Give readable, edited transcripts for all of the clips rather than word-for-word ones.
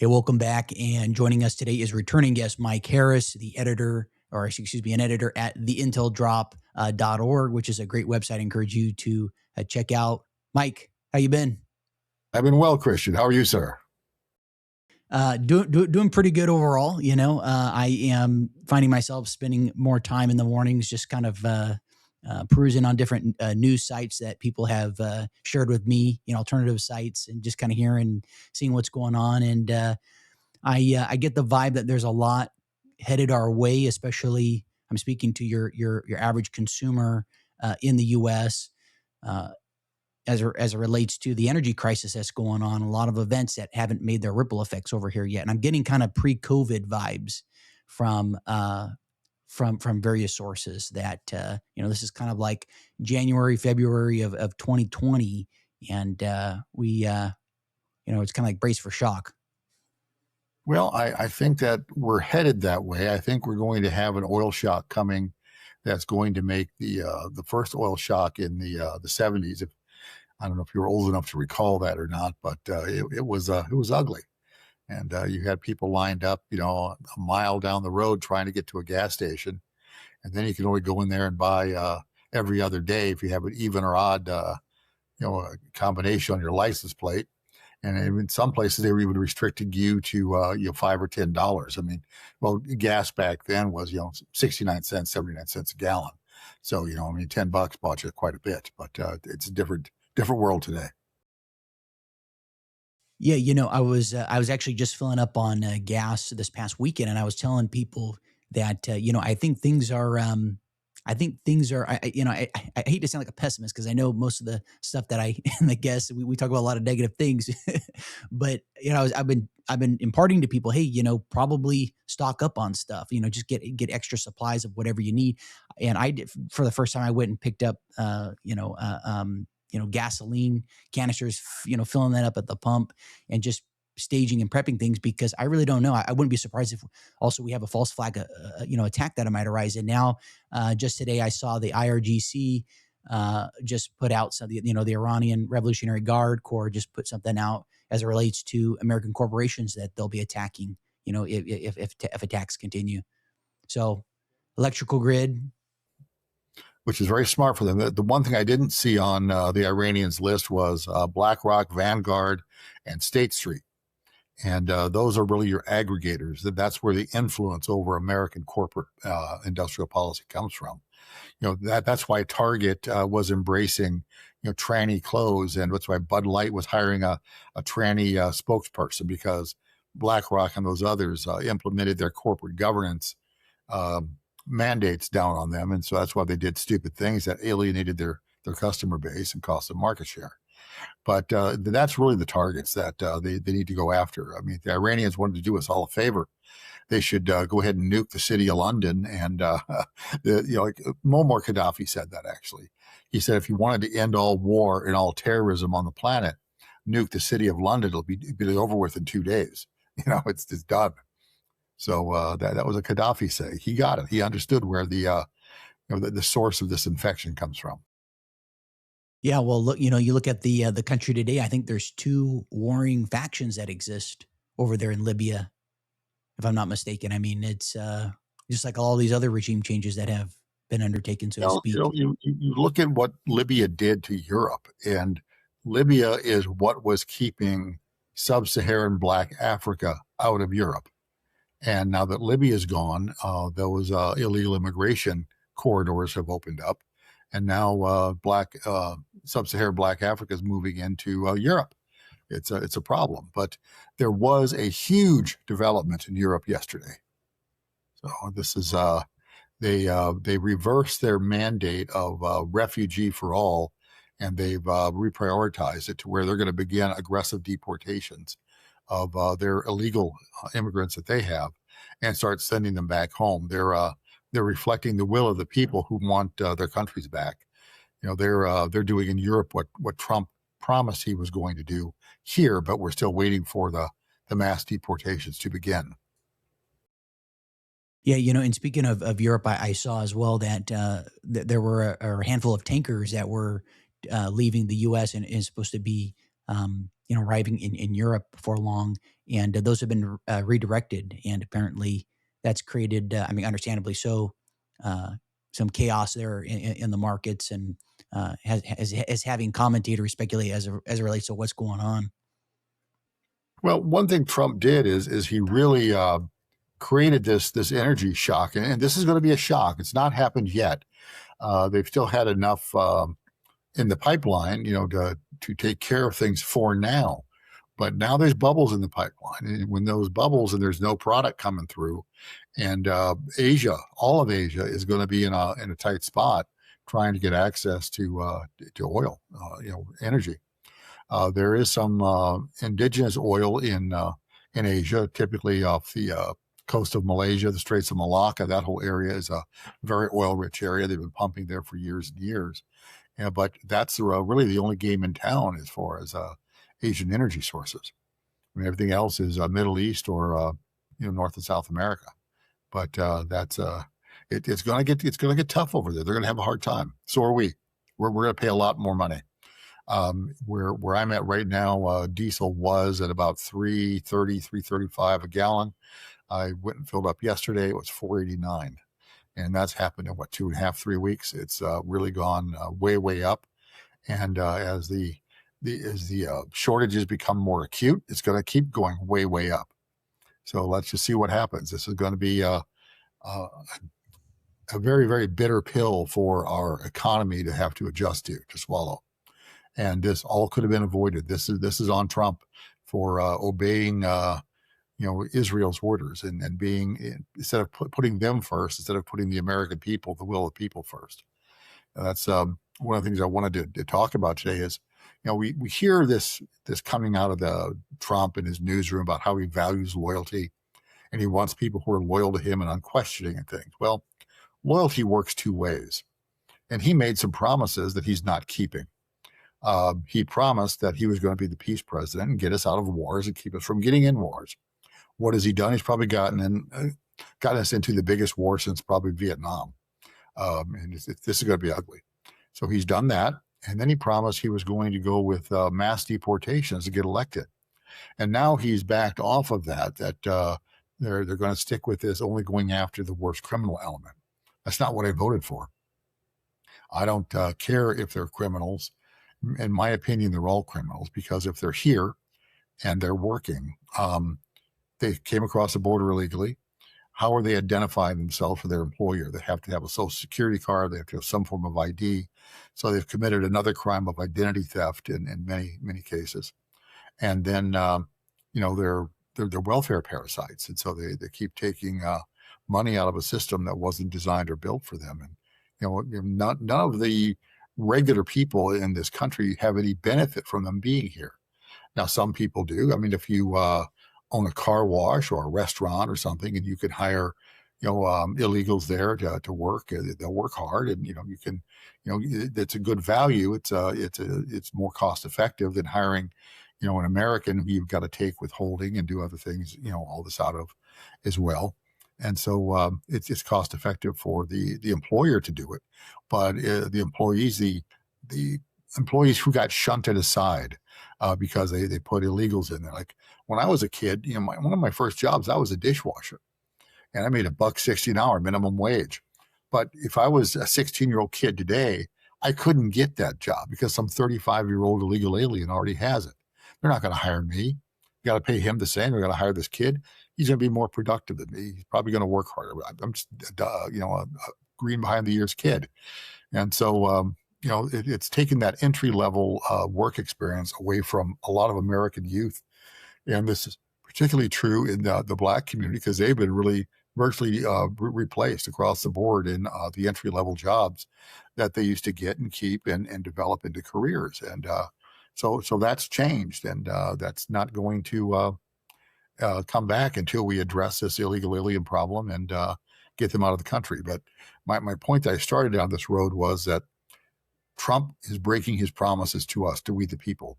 Hey, welcome back. And joining us today is returning guest Mike Harris, the editor, or excuse me, an editor at theinteldrop.org, which is a great website. I encourage you to check out. Mike, how you been? I've been well, Christian. How are you, sir? Doing pretty good overall. I am finding myself spending more time in the mornings, just kind of perusing on different news sites that people have shared with me, alternative sites, and just kind of hearing, seeing what's going on. And I get the vibe that there's a lot headed our way, especially I'm speaking to your average consumer in the U.S. As it relates to the energy crisis that's going on, a lot of events that haven't made their ripple effects over here yet. And I'm getting kind of pre-COVID vibes from various sources that, this is kind of like January, February of 2020. And it's kind of like brace for shock. Well, I think that we're headed that way. I think we're going to have an oil shock coming that's going to make the first oil shock in the 70s. I don't know if you were old enough to recall that or not, but it was ugly. And you had people lined up, a mile down the road trying to get to a gas station. And then you can only go in there and buy every other day if you have an even or odd, a combination on your license plate. And in some places, they were even restricting you to $5 or $10. I mean, well, gas back then was 69 cents, 79 cents a gallon. So $10 bought you quite a bit, but it's a different world today. Yeah, I was actually just filling up on gas this past weekend, and I was telling people that I think things are. I hate to sound like a pessimist because I know most of the stuff that I guess we talk about a lot of negative things, but I've been imparting to people, hey, probably stock up on stuff, just get extra supplies of whatever you need. And I did, for the first time, I went and picked up gasoline canisters, filling that up at the pump and just staging and prepping things, because I really don't know. I wouldn't be surprised if also we have a false flag, attack that might arise. And now, just today, I saw the IRGC just put out some, the Iranian Revolutionary Guard Corps just put something out as it relates to American corporations that they'll be attacking, if attacks continue. So, electrical grid. Which is very smart for them. The one thing I didn't see on the Iranians' list was BlackRock, Vanguard, and State Street. And those are really your aggregators. That's where the influence over American corporate industrial policy comes from. That's why Target was embracing, tranny clothes, and that's why Bud Light was hiring a tranny spokesperson, because BlackRock and those others implemented their corporate governance mandates down on them. And so that's why they did stupid things that alienated their customer base and cost them market share. But that's really the targets that they need to go after. I mean, if the Iranians wanted to do us all a favor, they should go ahead and nuke the city of London. And, like Muammar Gaddafi said that, actually. He said, if you wanted to end all war and all terrorism on the planet, nuke the city of London. It'll be over with in 2 days. It's done. So that was a Gaddafi say. He got it. He understood where the source of this infection comes from. Yeah, well, look, you look at the country today. I think there's two warring factions that exist over there in Libya, if I'm not mistaken. I mean, it's just like all these other regime changes that have been undertaken, so to speak. You look at what Libya did to Europe, and Libya is what was keeping sub-Saharan Black Africa out of Europe. And now that Libya is gone, those illegal immigration corridors have opened up. And now sub-Saharan Black Africa is moving into Europe. It's a problem. But there was a huge development in Europe yesterday. So this is they reversed their mandate of refugee for all, and they've reprioritized it to where they're going to begin aggressive deportations of their illegal immigrants that they have, and start sending them back home. They're reflecting the will of the people who want their countries back. They're doing in Europe what Trump promised he was going to do here, but we're still waiting for the mass deportations to begin. Yeah, and speaking of Europe, I saw as well that there were a handful of tankers that were leaving the U.S. and is supposed to be arriving in Europe before long, and those have been redirected. And apparently, that's created, I mean, understandably so, uh, some chaos there in the markets, and has having commentators speculate as it relates to what's going on. Well, one thing Trump did is he really created this energy shock, and this is going to be a shock. It's not happened yet. They've still had enough in the pipeline, to take care of things for now. But now there's bubbles in the pipeline, and when those bubbles and there's no product coming through, and Asia, all of Asia, is going to be in a tight spot trying to get access to oil, energy. There is some indigenous oil in Asia, typically off the coast of Malaysia, the Straits of Malacca. That whole area is a very oil-rich area. They've been pumping there for years and years. Yeah, but that's really the only game in town as far as Asian energy sources. I mean, everything else is Middle East or North and South America. But that's it's going to get tough over there. They're going to have a hard time. So are we. We're going to pay a lot more money. Where I'm at right now, diesel was at about $3.35 a gallon. I went and filled up yesterday. It was $4.89. And that's happened in 2.5, 3 weeks. It's really gone way up. And as the shortages become more acute, it's going to keep going way up. So let's just see what happens. This is going to be a very, very bitter pill for our economy to have to adjust to swallow. And this all could have been avoided. This is on Trump for obeying Israel's orders and being, instead of putting them first, instead of putting the American people, the will of the people first. And that's one of the things I wanted to talk about today is, we hear this coming out of the Trump in his newsroom about how he values loyalty and he wants people who are loyal to him and unquestioning and things. Well, loyalty works two ways. And he made some promises that he's not keeping. He promised that he was going to be the peace president and get us out of wars and keep us from getting in wars. What has he done? He's probably gotten us into the biggest war since probably Vietnam. And this is going to be ugly. So he's done that. And then he promised he was going to go with mass deportations to get elected. And now he's backed off of that they're going to stick with this only going after the worst criminal element. That's not what I voted for. I don't care if they're criminals. In my opinion, they're all criminals, because if they're here and they're working, they came across the border illegally. How are they identifying themselves for their employer? They have to have a social security card. They have to have some form of ID. So they've committed another crime of identity theft in many cases. And then, they're welfare parasites. And so they keep taking money out of a system that wasn't designed or built for them. And, none of the regular people in this country have any benefit from them being here. Now, some people do. I mean, if you own a car wash or a restaurant or something, and you can hire, illegals there to work, they'll work hard, and you can, it's a good value. It's more cost effective than hiring, an American who you've got to take withholding and do other things, all this out of as well. And so it's cost effective for the employer to do it, but the employees who got shunted aside because they put illegals in there. Like when I was a kid, one of my first jobs, I was a dishwasher, and I made $1.60 an hour minimum wage. But if I was a 16-year-old kid today, I couldn't get that job because some 35-year-old illegal alien already has it. They're not going to hire me. You got to pay him the same. They're going to hire this kid. He's going to be more productive than me. He's probably going to work harder. I'm just, a green behind the ears kid. And so, it's taken that entry level work experience away from a lot of American youth. And this is particularly true in the Black community, because they've been really virtually replaced across the board in the entry level jobs that they used to get and keep and develop into careers. And so that's changed, and that's not going to come back until we address this illegal alien problem and get them out of the country. But my point that I started down this road was that Trump is breaking his promises to us, to we the people.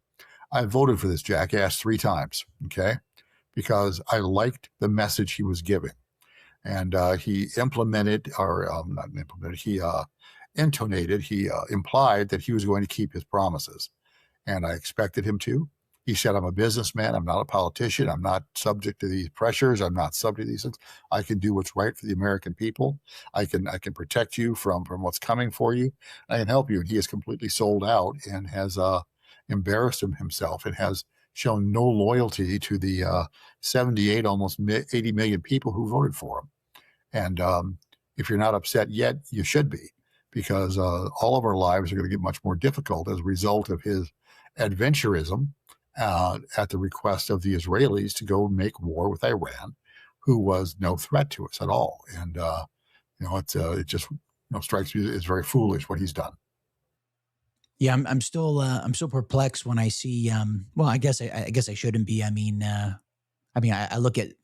I voted for this jackass 3 times, okay, because I liked the message he was giving. And he implemented, or not implemented, he intonated, he implied that he was going to keep his promises. And I expected him to. He said, I'm a businessman. I'm not a politician. I'm not subject to these pressures. I'm not subject to these things. I can do what's right for the American people. I can protect you from what's coming for you. I can help you. And he is completely sold out and has embarrassed himself and has shown no loyalty to the 78, almost 80 million people who voted for him. And if you're not upset yet, you should be, because all of our lives are going to get much more difficult as a result of his adventurism at the request of the Israelis to go make war with Iran, who was no threat to us at all. And it just strikes me as very foolish what he's done. Yeah, I'm still perplexed when I see. Well, I guess I shouldn't be. I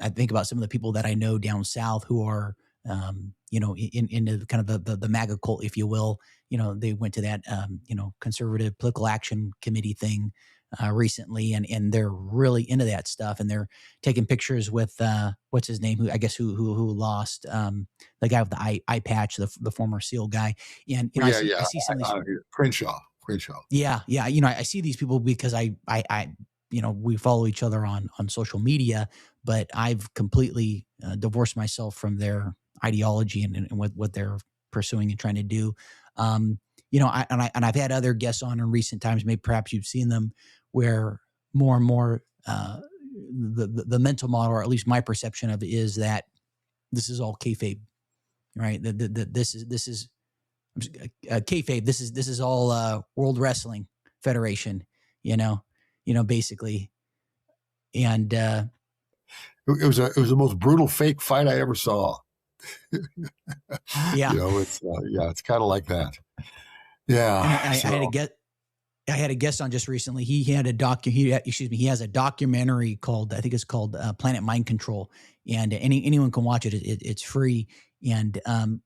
think about some of the people that I know down south who are, in the kind of the MAGA cult, if you will. They went to that, conservative political action committee thing recently, and they're really into that stuff, and they're taking pictures with what's his name, who lost, the guy with the eye patch, the former SEAL guy, and Well, yeah, I yeah, see some of these. Crenshaw. Yeah, yeah. I see these people because we follow each other on social media, but I've completely divorced myself from their ideology and what they're pursuing and trying to do. I've had other guests on in recent times. Maybe perhaps you've seen them, where more and more the mental model, or at least my perception of it, is that this is all kayfabe, right? This is kayfabe. This is all World Wrestling Federation, basically. And It was the most brutal fake fight I ever saw. yeah, It's kind of like that. Yeah. and I had to So get. I had a guest on just recently. He had a he has a documentary called, I think it's called Planet Mind Control, and anyone can watch it. It's free. And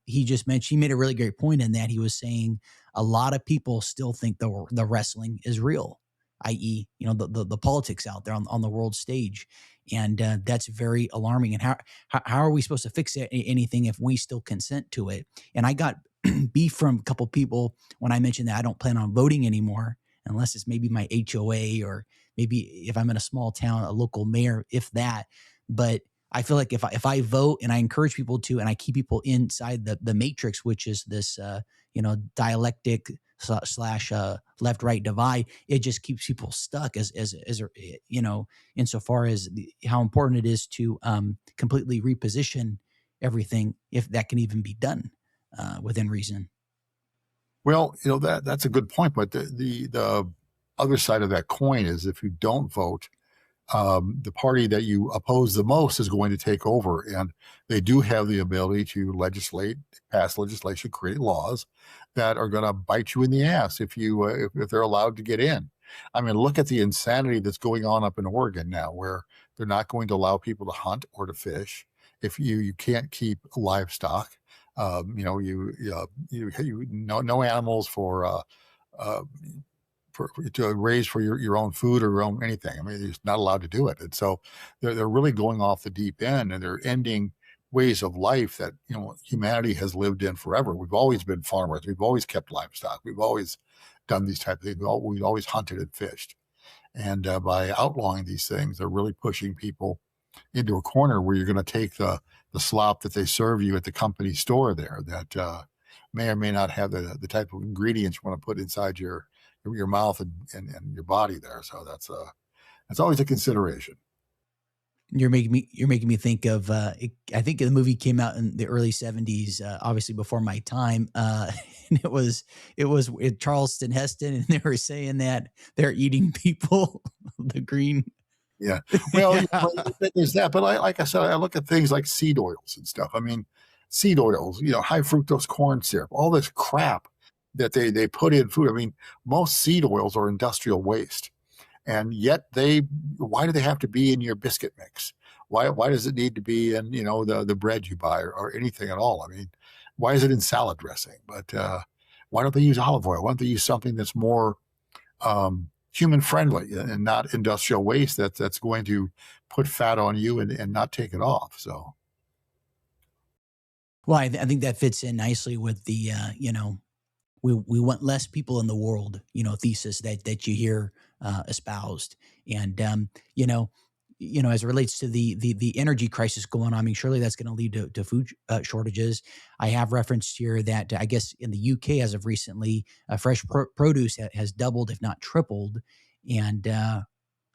he made a really great point in that. He was saying a lot of people still think the wrestling is real, i.e., the politics out there on the world stage, and that's very alarming. And how are we supposed to fix anything if we still consent to it? And I got beef from a couple people when I mentioned that I don't plan on voting anymore, unless it's maybe my HOA, or maybe if I'm in a small town, a local mayor, if that. But I feel like if I vote and I encourage people to, and I keep people inside the matrix, which is this dialectic slash left right divide, it just keeps people stuck as insofar as how important it is to completely reposition everything, if that can even be done within reason. well, that's a good point. But the other side of that coin is, if you don't vote, the party that you oppose the most is going to take over, and they do have the ability to pass legislation, create laws that are going to bite you in the ass if they're allowed to get in. I mean, look at the insanity that's going on up in Oregon now, where they're not going to allow people to hunt or to fish if you can't keep livestock. No animals uh, to raise for your own food or your own anything. I mean, you're not allowed to do it. And so they're really going off the deep end, and they're ending ways of life that humanity has lived in forever. We've always been farmers. We've always kept livestock. We've always done these type of things. We've always hunted and fished. And by outlawing these things, they're really pushing people into a corner where you're going to take the slop that they serve you at the company store there that may or may not have the type of ingredients you want to put inside your mouth and your body there. So that's always a consideration. You're making me think of I think the movie came out in the early 70s, obviously before my time. And it was Charleston Heston, and they were saying that they're eating people, the green. Yeah. Well, Yeah. there's that. But like I said, I look at things like seed oils and stuff. I mean, seed oils, high fructose corn syrup, all this crap that they put in food. I mean, most seed oils are industrial waste. And yet why do they have to be in your biscuit mix? Why does it need to be in, the bread you buy or anything at all? I mean, why is it in salad dressing? But why don't they use olive oil? Why don't they use something that's more human friendly and not industrial waste that's going to put fat on you and not take it off? So, Well, I think that fits in nicely with the we want less people in the world, thesis that you hear espoused. And as it relates to the energy crisis going on, I mean, surely that's going to lead to food shortages. I have referenced here that I guess in the UK, as of recently, fresh produce has doubled, if not tripled, and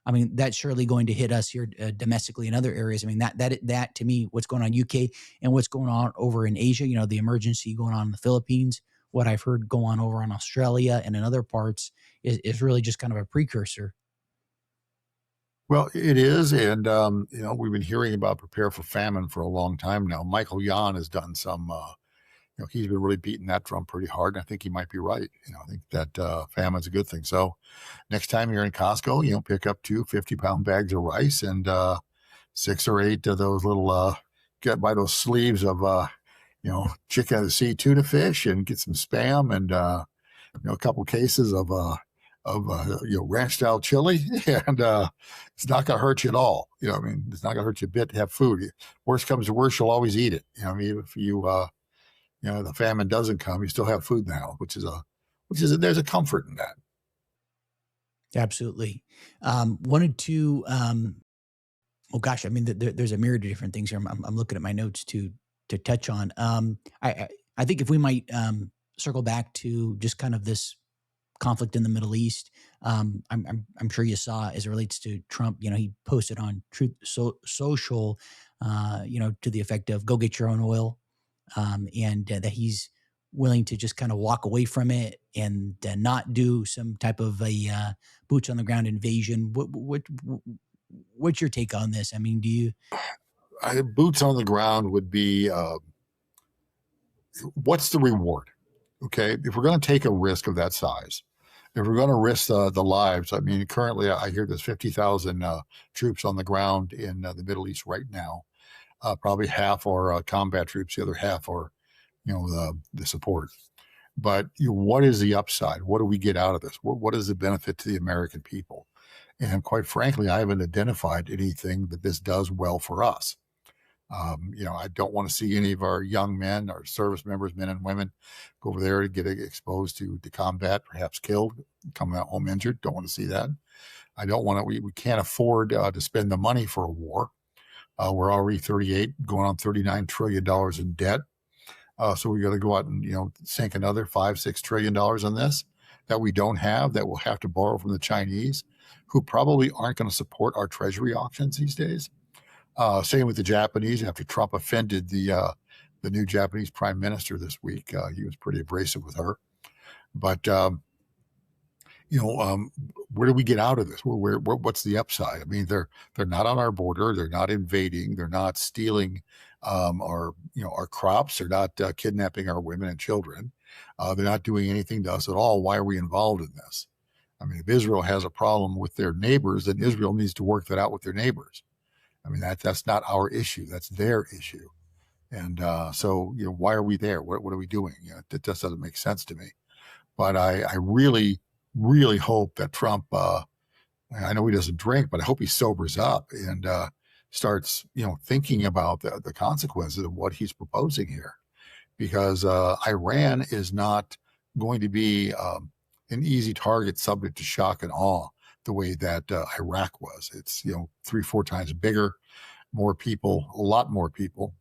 I mean, that's surely going to hit us here domestically in other areas. I mean, that to me, what's going on in UK and what's going on over in Asia, the emergency going on in the Philippines, what I've heard go on over in Australia and in other parts is really just kind of a precursor. Well, it is, and we've been hearing about prepare for famine for a long time now. Michael Yon has done some. He's been really beating that drum pretty hard, and I think he might be right. I think that famine's a good thing. So next time you're in Costco, pick up 2 50-pound bags of rice and 6 or 8 of those little get by those sleeves of chicken of the sea tuna fish, and get some Spam and a couple cases of ranch style chili, and it's not going to hurt you at all. I mean, it's not going to hurt you a bit to have food. Worst comes to worst, you'll always eat it. I mean, if the famine doesn't come, you still have food in the house, which is there's a comfort in that. Absolutely. Wanted to, well, gosh, I mean, there's a myriad of different things here. I'm looking at my notes to touch on. I think if we might circle back to just kind of this conflict in the Middle East. I'm sure you saw as it relates to Trump. He posted on Truth Social, to the effect of "Go get your own oil," and that he's willing to just kind of walk away from it and not do some type of a boots on the ground invasion. What's your take on this? I mean, do you? Boots on the ground would be what's the reward? Okay, if we're going to take a risk of that size, if we're going to risk the lives, I mean, currently I hear there's 50,000 troops on the ground in the Middle East right now. Probably half are combat troops, the other half are, the support. But what is the upside? What do we get out of this? What is the benefit to the American people? And quite frankly, I haven't identified anything that this does well for us. I don't want to see any of our young men, our service members, men and women, go over there to get exposed to combat, perhaps killed, come out home injured. Don't want to see that. I don't want to. We can't afford to spend the money for a war. We're already 38, going on $39 trillion in debt. So we got to go out and sink another $5-6 trillion on this that we don't have, that we'll have to borrow from the Chinese, who probably aren't going to support our treasury auctions these days. Same with the Japanese. After Trump offended the new Japanese prime minister this week, he was pretty abrasive with her. But where do we get out of this? What's the upside? I mean, they're not on our border. They're not invading. They're not stealing our crops. They're not kidnapping our women and children. They're not doing anything to us at all. Why are we involved in this? I mean, if Israel has a problem with their neighbors, then Israel needs to work that out with their neighbors. I mean, that's not our issue. That's their issue. And so, why are we there? What are we doing? It just doesn't make sense to me. But I really, really hope that Trump, I know he doesn't drink, but I hope he sobers up and starts, thinking about the consequences of what he's proposing here. Because Iran is not going to be an easy target subject to shock and awe the way that Iraq was. It's 3-4 times bigger, more people, a lot more people,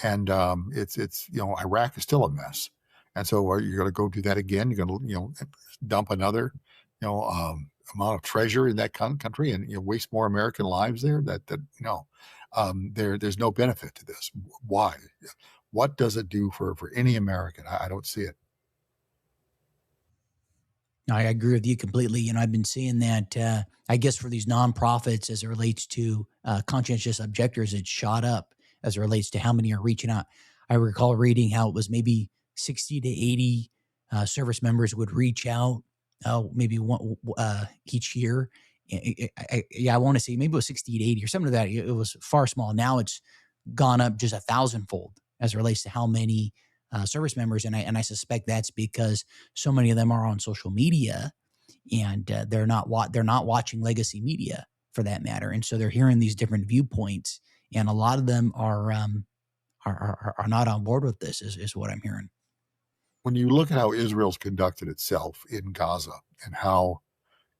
and it's Iraq is still a mess. And so you're going to go do that again. You're going to dump another amount of treasure in that country and waste more American lives there. There's no benefit to this. Why? What does it do for any American? I don't see it. I agree with you completely. I've been seeing that, I guess, for these nonprofits as it relates to conscientious objectors, it's shot up as it relates to how many are reaching out. I recall reading how it was maybe 60 to 80 service members would reach out maybe one each year. I want to say maybe it was 60 to 80 or something like that. It was far small. Now it's gone up just 1,000-fold as it relates to how many service members, and I suspect that's because so many of them are on social media, and they're not watching legacy media for that matter, and so they're hearing these different viewpoints, and a lot of them are not on board with this. Is what I'm hearing. When you look at how Israel's conducted itself in Gaza and how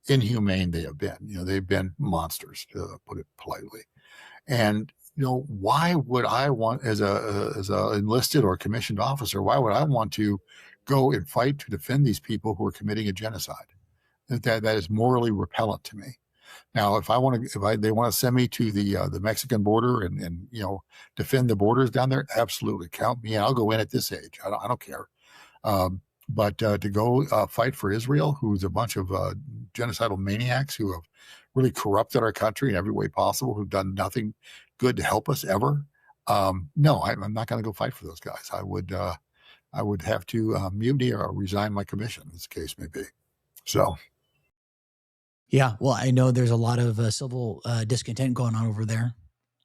inhumane they have been. They've been monsters, to put it politely. And why would I want, as a enlisted or commissioned officer, why would I want to go and fight to defend these people who are committing a genocide? That is morally repellent to me. Now, if they want to send me to the Mexican border and defend the borders down there, absolutely count me in. I'll go in at this age. I don't care. But to go fight for Israel, who's a bunch of genocidal maniacs who have really corrupted our country in every way possible, who've done nothing good to help us ever. No, I'm not going to go fight for those guys. I would have to mutiny or resign my commission, as the case may be. So. Yeah, well, I know there's a lot of civil discontent going on over there.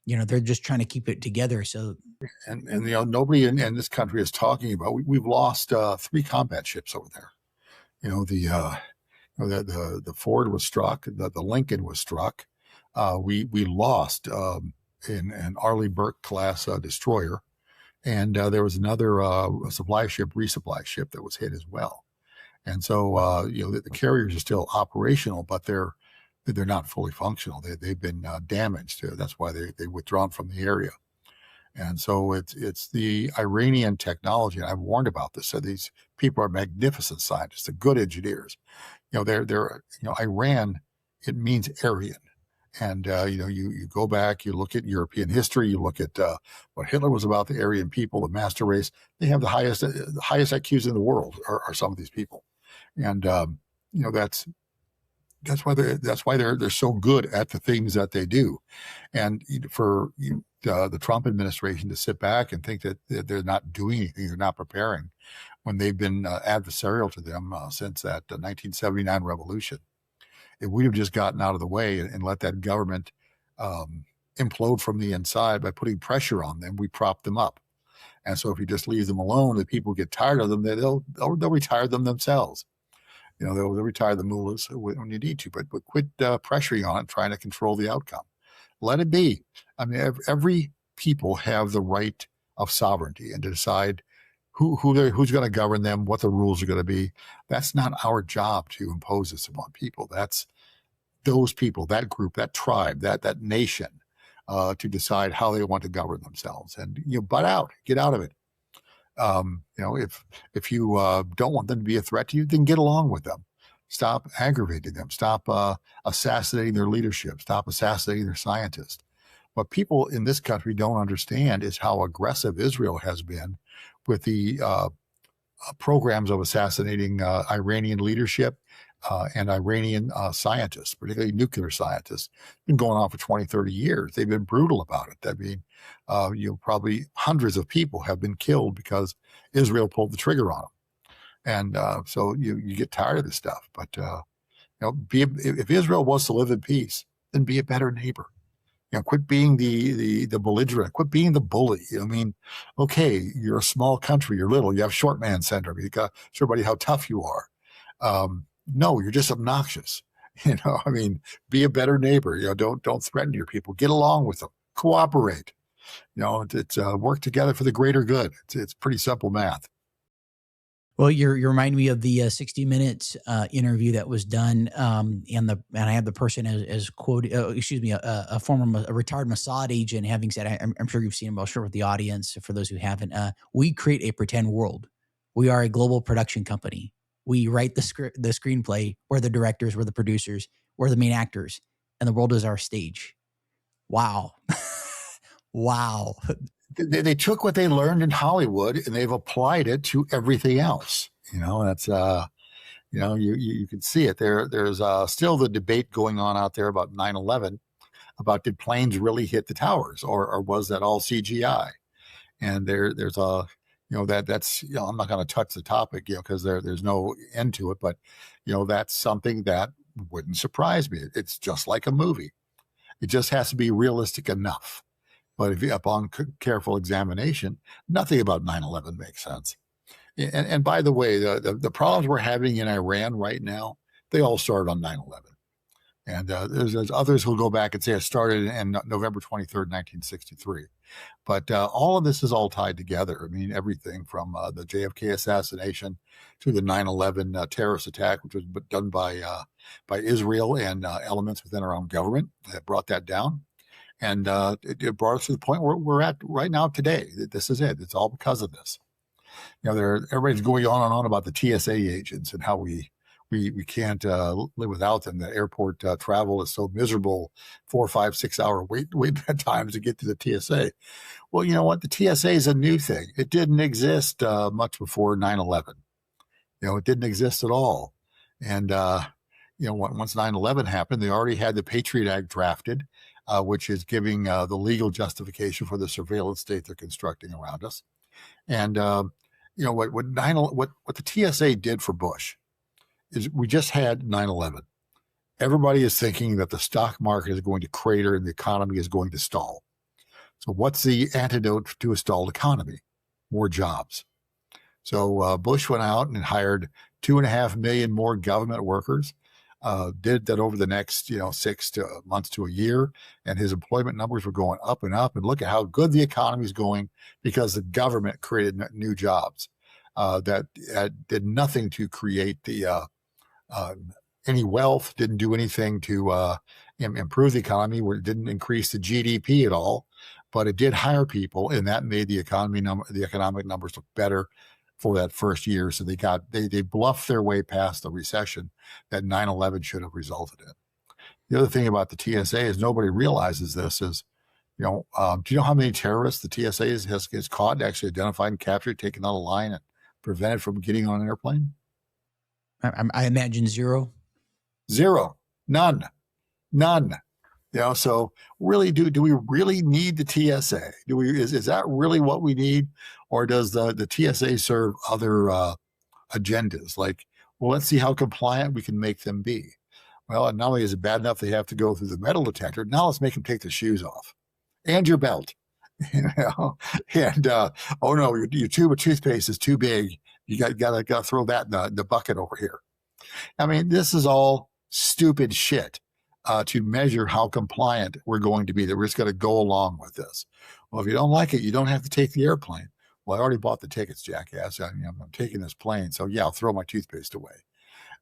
They're just trying to keep it together. So, and nobody in this country is talking about. We've lost 3 combat ships over there. The Ford was struck. The Lincoln was struck. We lost an Arleigh Burke class destroyer, and there was another resupply ship that was hit as well. And so, the carriers are still operational, but they're not fully functional. They've been damaged. That's why they've withdrawn from the area. And so it's the Iranian technology. And I've warned about this. So these people are magnificent scientists, they're good engineers. They're Iran, it means Aryan. And, you go back, you look at European history, you look at what Hitler was about, the Aryan people, the master race. They have the highest IQs in the world are some of these people. And, that's why they're so good at the things that they do. And for the Trump administration to sit back and think that they're not doing anything, they're not preparing, when they've been adversarial to them since that 1979 revolution. If we'd have just gotten out of the way and let that government implode from the inside by putting pressure on them, we prop them up. And so if you just leave them alone, the people get tired of them, they'll retire them themselves. They'll retire the mullahs when you need to, but quit pressuring on it, trying to control the outcome. Let it be. I mean, every people have the right of sovereignty and to decide who's going to govern them, what the rules are going to be. That's not our job to impose this upon people. That's those people, that group, that tribe, that nation, to decide how they want to govern themselves. And butt out, get out of it. If you don't want them to be a threat to you, then get along with them. Stop aggravating them. Stop assassinating their leadership. Stop assassinating their scientists. What people in this country don't understand is how aggressive Israel has been with the programs of assassinating Iranian leadership and Iranian scientists, particularly nuclear scientists. Been going on for 20, 30 years. They've been brutal about it. I mean, probably hundreds of people have been killed because Israel pulled the trigger on them. And so you get tired of this stuff. But if Israel wants to live in peace, then be a better neighbor. Quit being the belligerent, quit being the bully. I mean, okay, you're a small country, you're little, you have short man syndrome, you got to show everybody how tough you are. No, you're just obnoxious. I mean, be a better neighbor. Don't threaten your people. Get along with them. Cooperate. It's work together for the greater good. It's pretty simple math. Well, you remind me of the 60 Minutes interview that was done, and I had the person as quoted, a retired Mossad agent having said, I'm sure you've seen him, I'll share with the audience for those who haven't. We create a pretend world. We are a global production company. We write the screenplay. We're the directors. We're the producers. We're the main actors, and the world is our stage. Wow, wow. They took what they learned in Hollywood and they've applied it to everything else. That's you can see it. There's still the debate going on out there about 9/11, about did planes really hit the towers or was that all CGI? And there's that's I'm not going to touch the topic because there's no end to it, but that's something that wouldn't surprise me. It's just like a movie. It just has to be realistic enough. But if upon careful examination, nothing about 9/11 makes sense. And by the way, the problems we're having in Iran right now, they all started on 9/11. And there's others who'll go back and say it started in November 23rd, 1963. But all of this is all tied together. I mean, everything from the JFK assassination to the 9/11 terrorist attack, which was done by Israel and elements within our own government that brought that down. And it brought us to the point where we're at right now today. This is it. It's all because of this. Everybody's going on and on about the TSA agents and how we can't live without them. The airport travel is so miserable, 4, 5, 6 hour wait times to get to the TSA. Well, you know what? The TSA is a new thing. It didn't exist much before 9/11. It didn't exist at all. And once 9/11 happened, they already had the Patriot Act drafted, which is giving the legal justification for the surveillance state they're constructing around us. And what the TSA did for Bush is we just had 9/11. Everybody is thinking that the stock market is going to crater and the economy is going to stall. So what's the antidote to a stalled economy? More jobs. So Bush went out and hired 2.5 million more government workers, did that over the next 6 months to a year, and his employment numbers were going up and up. And look at how good the economy is going because the government created new jobs that did nothing to create any wealth, didn't do anything to improve the economy, where it didn't increase the GDP at all, but it did hire people, and that made the economic numbers look better for that first year. So they bluffed their way past the recession that 9/11 should have resulted in. The other thing about the TSA is nobody realizes this is, do you know how many terrorists the TSA has caught, actually identified and captured, taken out of line, and prevented from getting on an airplane? I imagine zero. Zero. None. So really, do we really need the TSA? Is that really what we need? Or does the TSA serve other agendas? Like, well, let's see how compliant we can make them be. Well, and not only is it bad enough they have to go through the metal detector, now let's make them take the shoes off and your belt. And oh no, your tube of toothpaste is too big. You got to throw that in the bucket over here. I mean, this is all stupid shit to measure how compliant we're going to be, that we're just going to go along with this. Well, if you don't like it, you don't have to take the airplane. Well, I already bought the tickets, jackass. I'm taking this plane, so yeah, I'll throw my toothpaste away.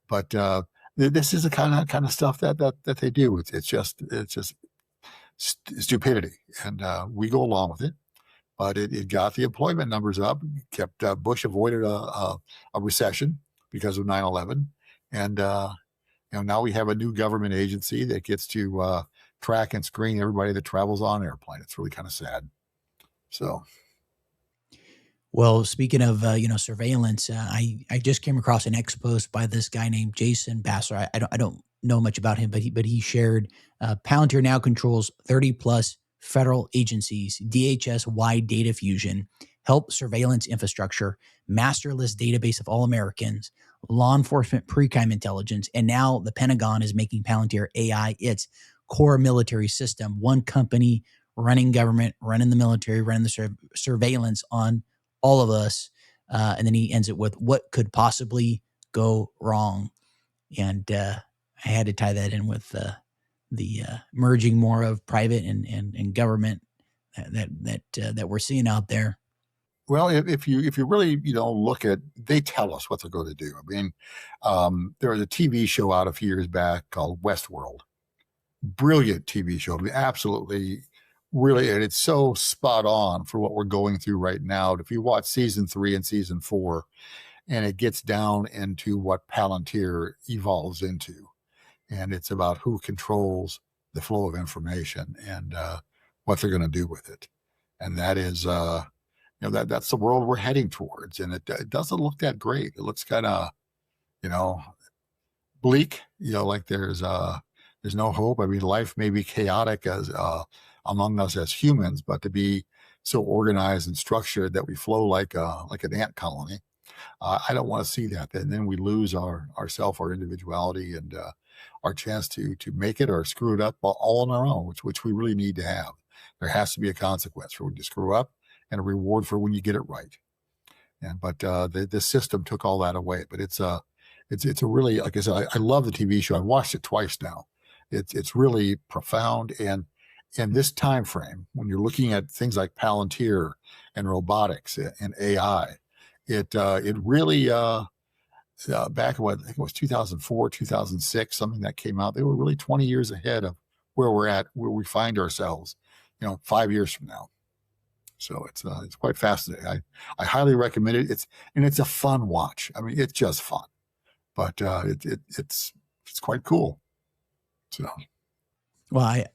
But this is the kind of stuff that they do. It's just stupidity, and we go along with it. But it got the employment numbers up, kept Bush avoided a recession because of 9/11, and now we have a new government agency that gets to track and screen everybody that travels on an airplane. It's really kind of sad. So. Well, speaking of surveillance, I just came across an X post by this guy named Jason Bassler. I don't know much about him, but he shared Palantir now controls 30 plus federal agencies, DHS-wide data fusion, help surveillance infrastructure, masterless database of all Americans, law enforcement pre-crime intelligence, and now the Pentagon is making Palantir AI its core military system. One company running government, running the military, running the surveillance on all of us. And then he ends it with what could possibly go wrong. And I had to tie that in with the merging more of private and government that we're seeing out there. Well, if you really look at, they tell us what they're going to do. I mean, there was a TV show out a few years back called Westworld. Brilliant TV show, I mean, absolutely, really, and it's so spot on for what we're going through right now. If you watch season 3 and season 4, and it gets down into what Palantir evolves into, and it's about who controls the flow of information and what they're going to do with it, and that is. That's the world we're heading towards, and it doesn't look that great. It looks kind of, bleak. Like there's no hope. I mean, life may be chaotic as among us as humans, but to be so organized and structured that we flow like an ant colony, I don't want to see that. And then we lose our individuality, and our chance to make it or screw it up all on our own, which we really need to have. There has to be a consequence for when you screw up, and a reward for when you get it right. But the system took all that away. But it's a really, like I said, I love the TV show. I watched it twice now. It's really profound. And in this time frame, when you're looking at things like Palantir and robotics and AI, it really back in what I think it was 2004, 2006, something that came out. They were really 20 years ahead of where we're at, where we find ourselves, 5 years from now. So it's quite fascinating. I highly recommend it. It's a fun watch. I mean, it's just fun, but it's quite cool. So Well, I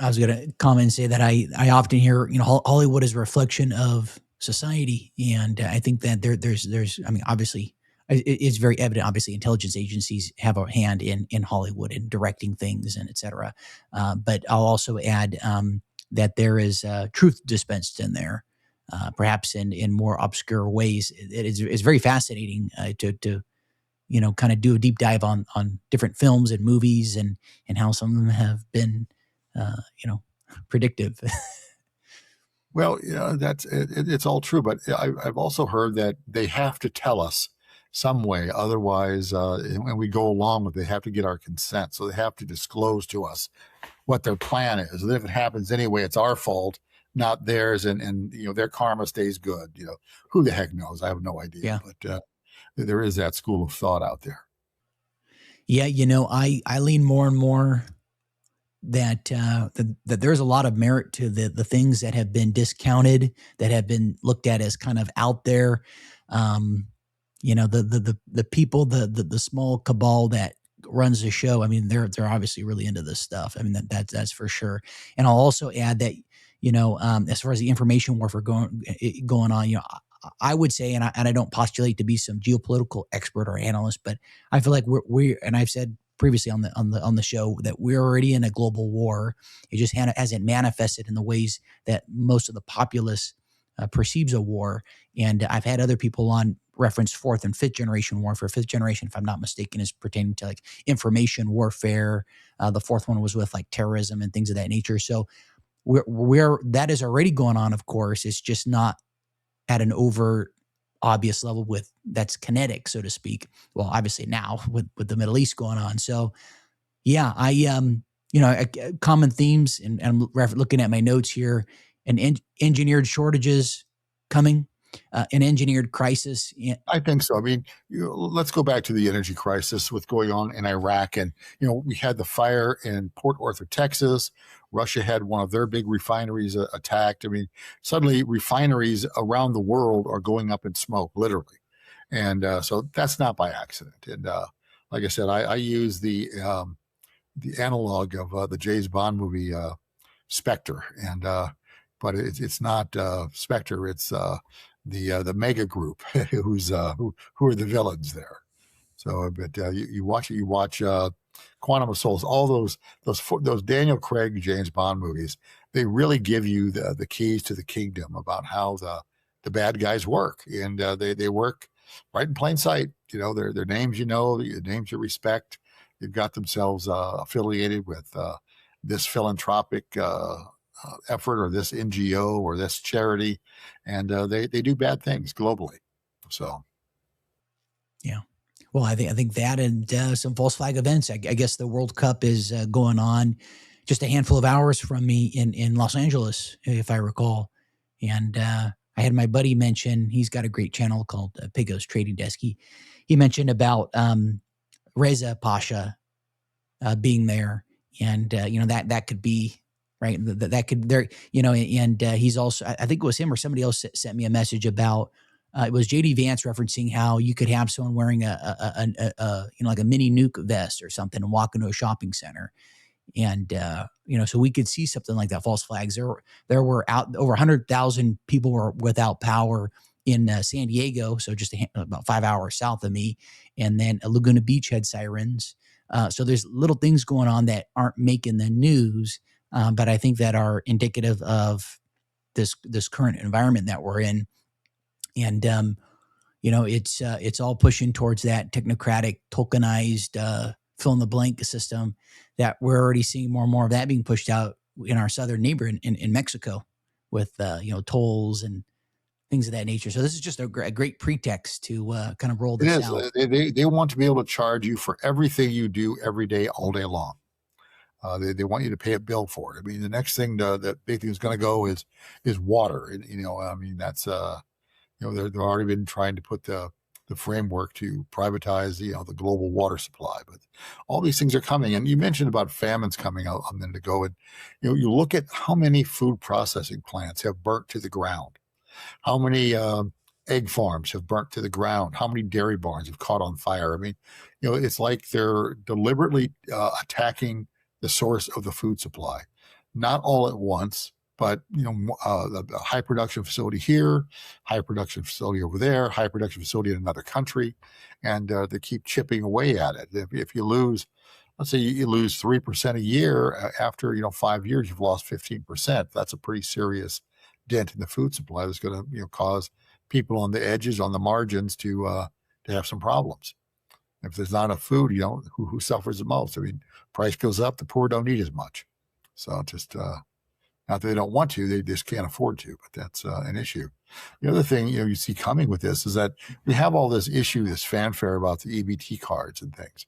was going to comment and say that I often hear, Hollywood is a reflection of society. And I think that there's, I mean, obviously it's very evident, obviously intelligence agencies have a hand in Hollywood and directing things and et cetera. But I'll also add that there is truth dispensed in there, perhaps in more obscure ways. It's very fascinating to kind of do a deep dive on different films and movies and how some of them have been, predictive. well, it's all true, but I've also heard that they have to tell us some way, otherwise, when we go along with, it, they have to get our consent, so they have to disclose to us what their plan is. And if it happens anyway, it's our fault, not theirs, and their karma stays good. Who the heck knows? I have no idea. Yeah. But there is that school of thought out there. Yeah, I lean more and more that that there's a lot of merit to the things that have been discounted, that have been looked at as kind of out there. The people, the small cabal that runs the show. I mean, they're obviously really into this stuff. I mean, that's for sure. And I'll also add that as far as the information warfare going on, I would say, and I don't postulate to be some geopolitical expert or analyst, but I feel like we're and I've said previously on the show that we're already in a global war. It just hasn't manifested in the ways that most of the populace perceives a war. And I've had other people on reference fourth and fifth generation warfare. Fifth generation, if I'm not mistaken, is pertaining to like information warfare. The fourth one was with like terrorism and things of that nature. So we're that is already going on. Of course, it's just not at an overt, obvious level that's kinetic, so to speak. Well, obviously now with the Middle East going on. So yeah, common themes, and I'm looking at my notes here, engineered shortages coming, an engineered crisis. I think so. I mean, let's go back to the energy crisis with going on in Iraq. And, we had the fire in Port Arthur, Texas. Russia had one of their big refineries attacked. I mean, suddenly refineries around the world are going up in smoke, literally. And so that's not by accident. And like I said, I use the analog of the James Bond movie Spectre. And but it's not Spectre. It's the mega group who are the villains there. So, but you watch Quantum of Solace, all those Daniel Craig James Bond movies. They really give you the keys to the kingdom about how the bad guys work, and they work right in plain sight. Their names, the names you respect. They've got themselves affiliated with this philanthropic effort or this NGO or this charity, and they do bad things globally. So, yeah. Well, I think that and some false flag events. I guess the World Cup is going on just a handful of hours from me in Los Angeles, if I recall. And I had my buddy mention, he's got a great channel called Pigo's Trading Desk. He mentioned about Reza Pasha being there, and that could be right. That could there, and he's also, I think it was him or somebody else sent me a message about. It was JD Vance referencing how you could have someone wearing like a mini nuke vest or something and walk into a shopping center, and so we could see something like that. False flags. There were out over 100,000 people were without power in San Diego, so just about 5 hours south of me, and then Laguna Beach had sirens. So there's little things going on that aren't making the news, but I think that are indicative of this current environment that we're in. And, it's all pushing towards that technocratic, tokenized, fill in the blank system that we're already seeing more and more of that being pushed out in our southern neighbor in Mexico with, tolls and things of that nature. So this is just a great pretext to kind of roll this out. They want to be able to charge you for everything you do every day, all day long. They want you to pay a bill for it. I mean, the next thing that big thing is going to go is water. I mean, that's they've already been trying to put the framework to privatize the global water supply. But all these things are coming. And you mentioned about famines coming out a minute ago, and you look at how many food processing plants have burnt to the ground, how many egg farms have burnt to the ground, how many dairy barns have caught on fire. I mean, it's like they're deliberately attacking the source of the food supply, not all at once, but the high production facility here, high production facility over there, high production facility in another country, and they keep chipping away at it. If you lose, let's say you lose 3% a year, after 5 years, you've lost 15%. That's a pretty serious dent in the food supply. That's going to cause people on the edges, on the margins, to have some problems. If there's not enough food, who suffers the most? I mean, price goes up, the poor don't eat as much. So just not that they don't want to, they just can't afford to. But that's an issue. The other thing you see coming with this is that we have all this issue, this fanfare about the EBT cards and things,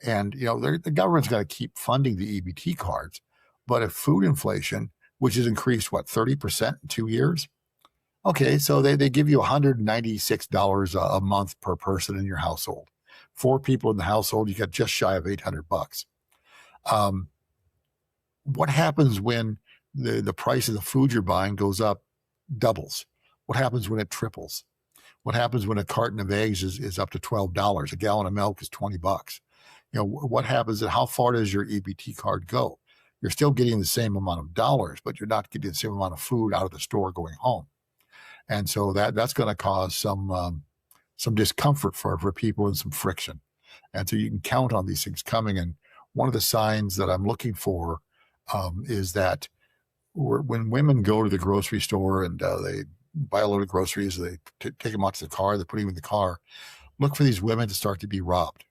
and the government's got to keep funding the EBT cards. But if food inflation, which has increased 30% in 2 years, okay, so they give you $196 a month per person in your household. 4 people in the household, you got just shy of $800. What happens when the price of the food you're buying goes up, doubles? What happens when it triples? What happens when a carton of eggs is up to $12? A gallon of milk is $20. What happens, and how far does your EBT card go? You're still getting the same amount of dollars, but you're not getting the same amount of food out of the store going home. And so that's going to cause some discomfort for people and some friction. And so you can count on these things coming. And one of the signs that I'm looking for is that when women go to the grocery store and they buy a load of groceries, they take them out to the car, they put them in the car, look for these women to start to be robbed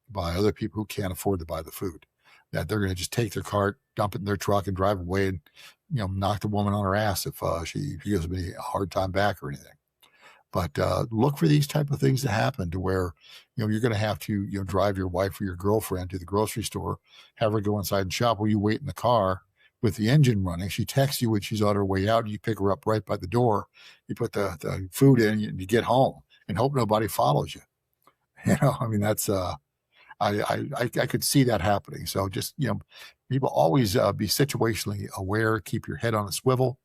by other people who can't afford to buy the food. That they're going to just take their cart, dump it in their truck, and drive away, and knock the woman on her ass if she gives me a hard time back or anything. But look for these type of things to happen, to where you're going to have to drive your wife or your girlfriend to the grocery store, have her go inside and shop while you wait in the car with the engine running. She texts you when she's on her way out. You pick her up right by the door. You put the food in, and you get home and hope nobody follows you. I mean, that's I could see that happening. So just people always be situationally aware. Keep your head on a swivel.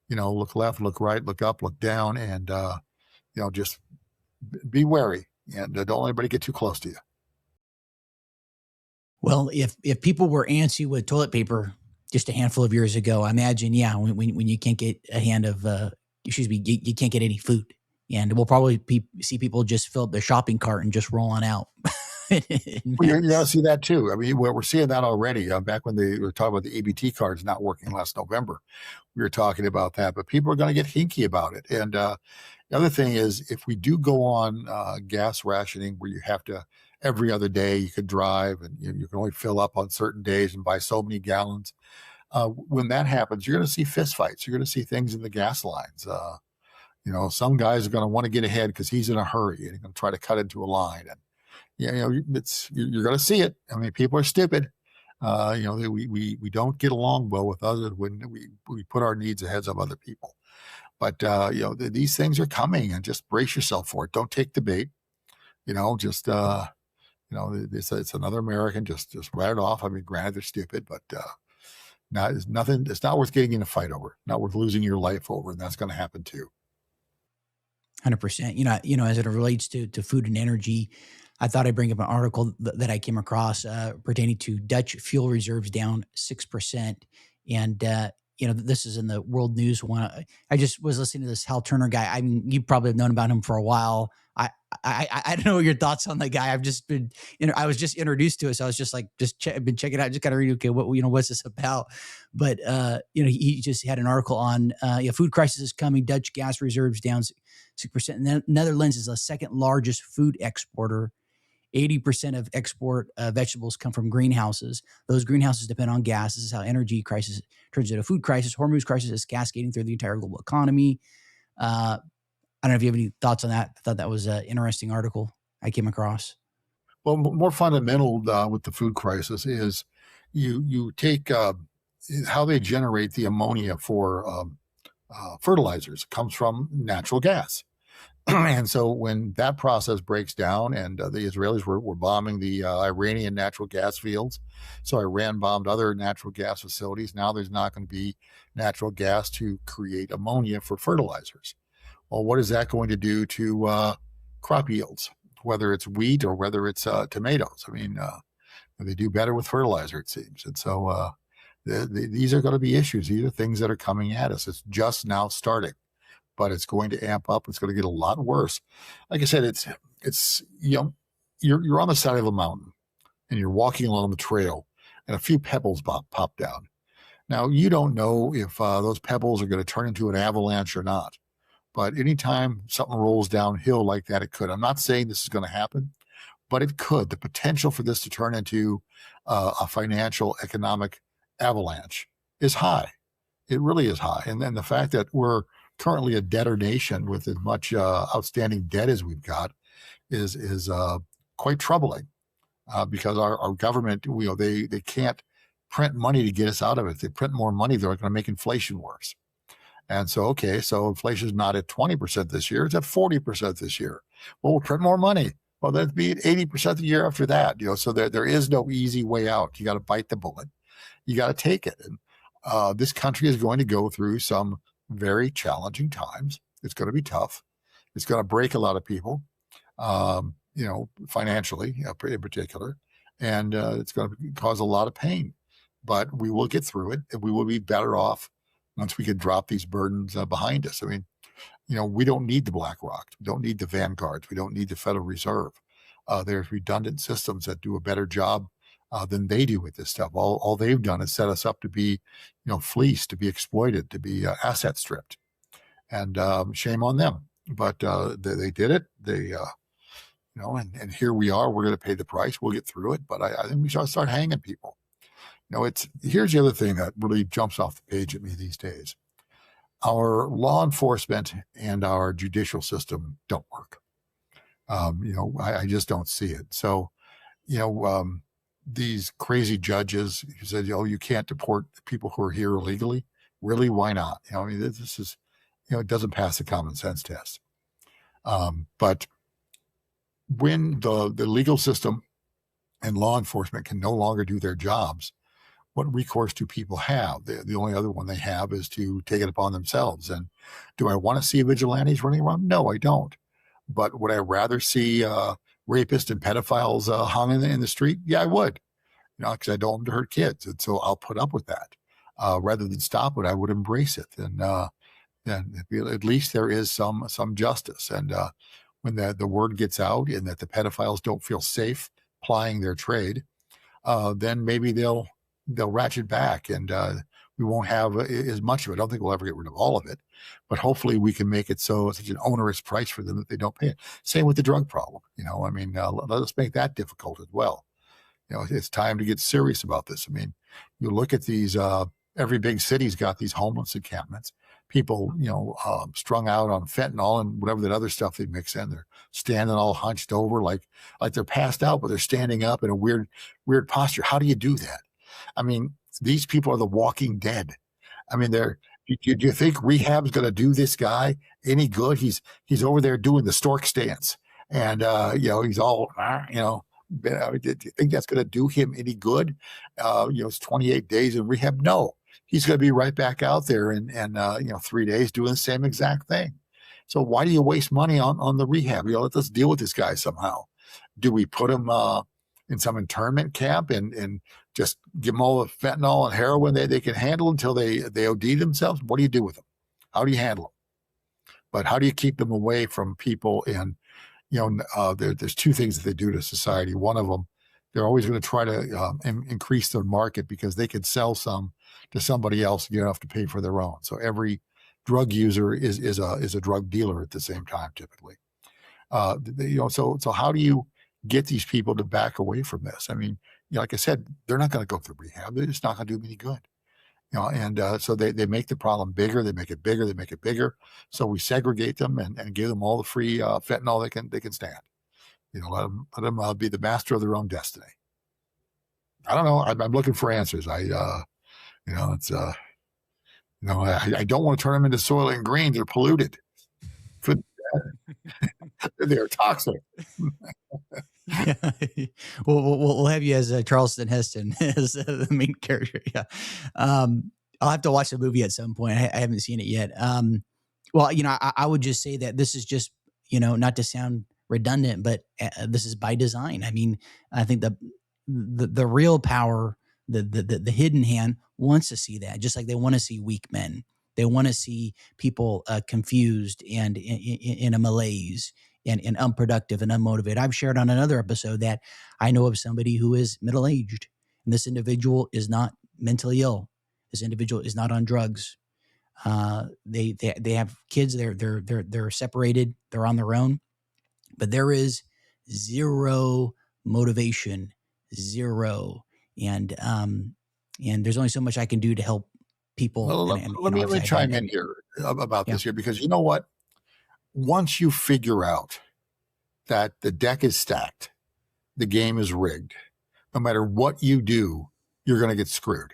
Look left, look right, look up, look down, and just be wary, and don't let anybody get too close to you. Well, if people were antsy with toilet paper just a handful of years ago, I imagine, when you can't get a hand of, you can't get any food, and we'll probably see people just fill up their shopping cart and just roll on out. Well, you're going to see that too. I mean, we're seeing that already. Back when they were talking about the EBT cards not working last November, we were talking about that. But people are going to get hinky about it. And the other thing is, if we do go on gas rationing, where you have to every other day you could drive, and you can only fill up on certain days and buy so many gallons. When that happens, you're going to see fistfights. You're going to see things in the gas lines. Some guys are going to want to get ahead because he's in a hurry, and he's going to try to cut into a line. And you're going to see it. I mean, people are stupid. We don't get along well with others when we put our needs ahead of other people. But these things are coming, and just brace yourself for it. Don't take the bait. It's another American. Just write it off. I mean, granted, they're stupid, but it's nothing. It's not worth getting in a fight over. Not worth losing your life over, and that's going to happen too. 100%. As it relates to food and energy, I thought I'd bring up an article that I came across pertaining to Dutch fuel reserves down 6%. And, this is in the world news one. I just was listening to this Hal Turner guy. I mean, you probably have known about him for a while. I don't know your thoughts on the guy. I've just been, I was just introduced to it. So I was just like, been checking it out, just kind of reading, okay, what's this about? But, he just had an article on, food crisis is coming. Dutch gas reserves down 6%. And then Netherlands is the second largest food exporter. 80% of export vegetables come from greenhouses. Those greenhouses depend on gas. This is how energy crisis turns into a food crisis. Hormuz crisis is cascading through the entire global economy. I don't know if you have any thoughts on that. I thought that was an interesting article I came across. Well, more fundamental with the food crisis is, you take how they generate the ammonia for fertilizers. It comes from natural gas. And so when that process breaks down, and the Israelis were bombing the Iranian natural gas fields, so Iran bombed other natural gas facilities. Now there's not going to be natural gas to create ammonia for fertilizers. Well, what is that going to do to crop yields, whether it's wheat or whether it's tomatoes? I mean, they do better with fertilizer, it seems. And so these are going to be issues. These are things that are coming at us. It's just now starting, but it's going to amp up. It's going to get a lot worse. Like I said, it's you're on the side of a mountain and you're walking along the trail, and a few pebbles pop down. Now you don't know if those pebbles are going to turn into an avalanche or not. But anytime something rolls downhill like that, it could. I'm not saying this is going to happen, but it could. The potential for this to turn into a financial, economic avalanche is high. It really is high. And then the fact that we're currently a debtor nation with as much outstanding debt as we've got is quite troubling because our government, they can't print money to get us out of it. If they print more money, they're going to make inflation worse. And so, okay, so inflation is not at 20% this year; it's at 40% this year. Well, we'll print more money. Well, that'd be at 80% the year after that. So there is no easy way out. You got to bite the bullet. You got to take it. And this country is going to go through some very challenging times. It's going to be tough. It's going to break a lot of people, financially in particular, and it's going to cause a lot of pain. But we will get through it, and we will be better off once we can drop these burdens behind us. I mean, we don't need the BlackRock. We don't need the Vanguards. We don't need the Federal Reserve. There's redundant systems that do a better job than they do with this stuff. All they've done is set us up to be, fleeced, to be exploited, to be asset stripped. And shame on them. But they did it. And here we are. We're going to pay the price. We'll get through it. But I think we should start hanging people. Here's the other thing that really jumps off the page at me these days. Our law enforcement and our judicial system don't work. I just don't see it. So, these crazy judges who said, you can't deport people who are here illegally. Really? Why not? This is, it doesn't pass the common sense test. But when the legal system and law enforcement can no longer do their jobs, what recourse do people have? The only other one they have is to take it upon themselves. And do I want to see vigilantes running around? No, I don't. But would I rather see rapists and pedophiles hung in the street? Yeah, I would, because I don't want them to hurt kids. And so I'll put up with that. Rather than stop it, I would embrace it. And then at least there is some justice. And when the word gets out and that the pedophiles don't feel safe plying their trade, then maybe they'll ratchet back, and we won't have as much of it. I don't think we'll ever get rid of all of it, but hopefully we can make it so it's such an onerous price for them that they don't pay it. Same with the drug problem. Let us make that difficult as well. It's time to get serious about this. I mean, you look at these, every big city's got these homeless encampments. People, strung out on fentanyl and whatever that other stuff they mix in. They're standing all hunched over like they're passed out, but they're standing up in a weird posture. How do you do that? I mean, these people are the walking dead. I mean, do you think rehab is going to do this guy any good? He's over there doing the stork stance, and he's all do you think that's going to do him any good? It's 28 days in rehab. No, he's going to be right back out there in 3 days doing the same exact thing. So why do you waste money on the rehab? Let's deal with this guy somehow. Do we put him in some internment camp and just give them all the fentanyl and heroin they can handle until they OD themselves? What do you do with them? How do you handle them? But how do you keep them away from people? And there's two things that they do to society. One of them, they're always going to try to increase their market because they could sell some to somebody else and get enough to pay for their own. So every drug user is a drug dealer at the same time, typically. So how do you get these people to back away from this? I mean, like I said, they're not going to go through rehab. They're just not going to do them any good. So they make the problem bigger. They make it bigger. They make it bigger. So we segregate them and give them all the free fentanyl they can stand. Let them be the master of their own destiny. I don't know. I'm looking for answers. It's I don't want to turn them into soil and green. They're polluted. Food, they're toxic. Yeah. We'll have you as Charleston Heston as the main character. Yeah. I'll have to watch the movie at some point. I haven't seen it yet. Well, I would just say that this is just, not to sound redundant, but this is by design. I mean, I think the real power, the hidden hand wants to see that, just like they want to see weak men. They want to see people confused and in a malaise and unproductive and unmotivated. I've shared on another episode that I know of somebody who is middle aged, and this individual is not mentally ill. This individual is not on drugs. They have kids. They're separated. They're on their own, but there is zero motivation, zero, and there's only so much I can do to help people. Well, let me chime in here about this here, because you know what? Once you figure out that the deck is stacked, the game is rigged, no matter what you do, you're going to get screwed.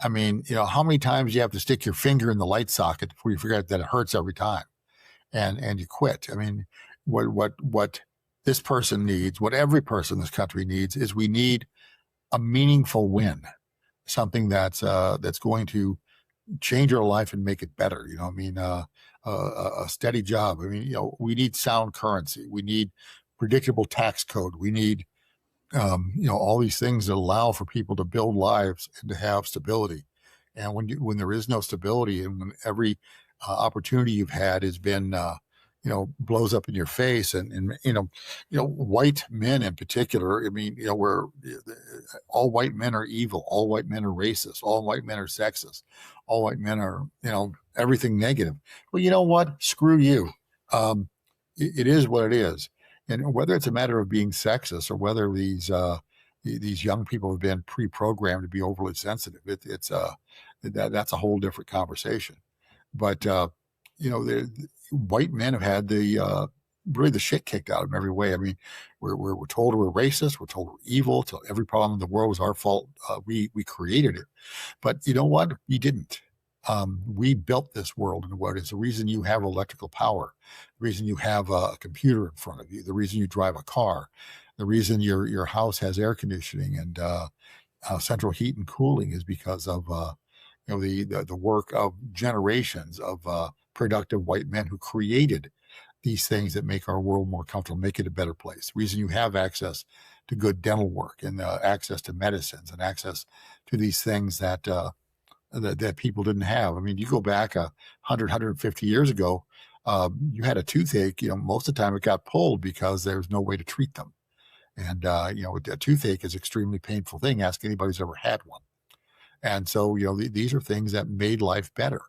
I mean, how many times you have to stick your finger in the light socket before you figure out that it hurts every time, and you quit. I mean, what this person needs, what every person in this country needs, is we need a meaningful win, something that's going to change our life and make it better. A steady job. I mean, we need sound currency. We need predictable tax code. We need, all these things that allow for people to build lives and to have stability. And when there is no stability, and when every opportunity you've had has been, blows up in your face, and white men in particular. I mean, where all white men are evil, all white men are racist, all white men are sexist, all white men are, everything negative. Well, you know what? Screw you. It is what it is. And whether it's a matter of being sexist or whether these young people have been pre-programmed to be overly sensitive, that's a whole different conversation. But white men have had really the shit kicked out of them every way. I mean, we're told we're racist, we're told we're evil, till every problem in the world was our fault. We created it, but you know what? We didn't. We built this world into what it is. The reason you have electrical power, the reason you have a computer in front of you, the reason you drive a car, the reason your house has air conditioning and central heat and cooling is because of the work of generations of productive white men who created these things that make our world more comfortable, make it a better place. The reason you have access to good dental work and access to medicines and access to these things that people didn't have. I mean, you go back 150 years ago, you had a toothache, most of the time it got pulled because there's no way to treat them. And, a toothache is an extremely painful thing. Ask anybody who's ever had one. And so, these are things that made life better.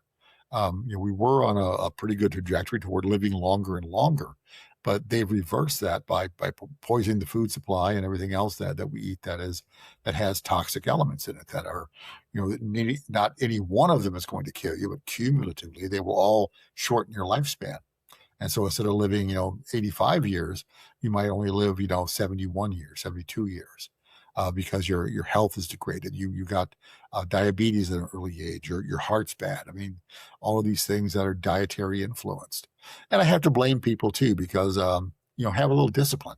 We were on a pretty good trajectory toward living longer and longer, but they've reversed that by poisoning the food supply and everything else that we eat that has toxic elements in it that are, not any one of them is going to kill you, but cumulatively they will all shorten your lifespan. And so instead of living, 85 years, you might only live, 71 years, 72 years. Because your health is degraded. You got diabetes at an early age. Your heart's bad. I mean, all of these things that are dietary influenced. And I have to blame people too, because have a little discipline.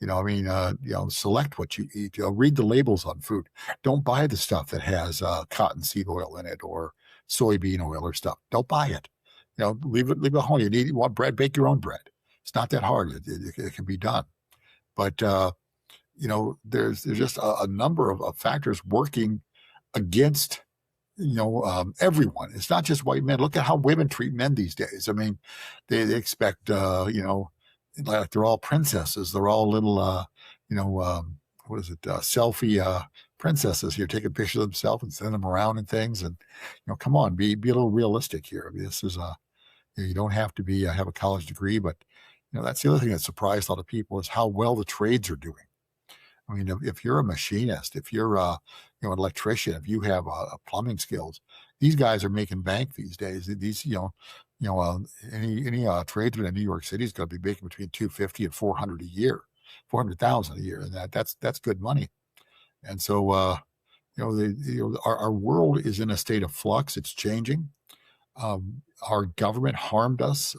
Select what you eat. Read the labels on food. Don't buy the stuff that has cottonseed oil in it or soybean oil or stuff. Don't buy it. Leave it home. You want bread? Bake your own bread. It's not that hard. It can be done. But there's just a number of factors working against, everyone. It's not just white men. Look at how women treat men these days. I mean, they expect, like they're all princesses. They're all little, selfie princesses here, taking pictures of themselves and sending them around and things. And, come on, be a little realistic here. I mean, this is you don't have to have a college degree, but, that's the other thing that surprised a lot of people is how well the trades are doing. I mean, if you're a machinist, if you're an electrician, if you have plumbing skills, these guys are making bank these days. These, any tradesman in New York City is going to be making between $250 and $400 a year, $400,000 a year, and that's good money. And so, our world is in a state of flux. It's changing. Our government harmed us.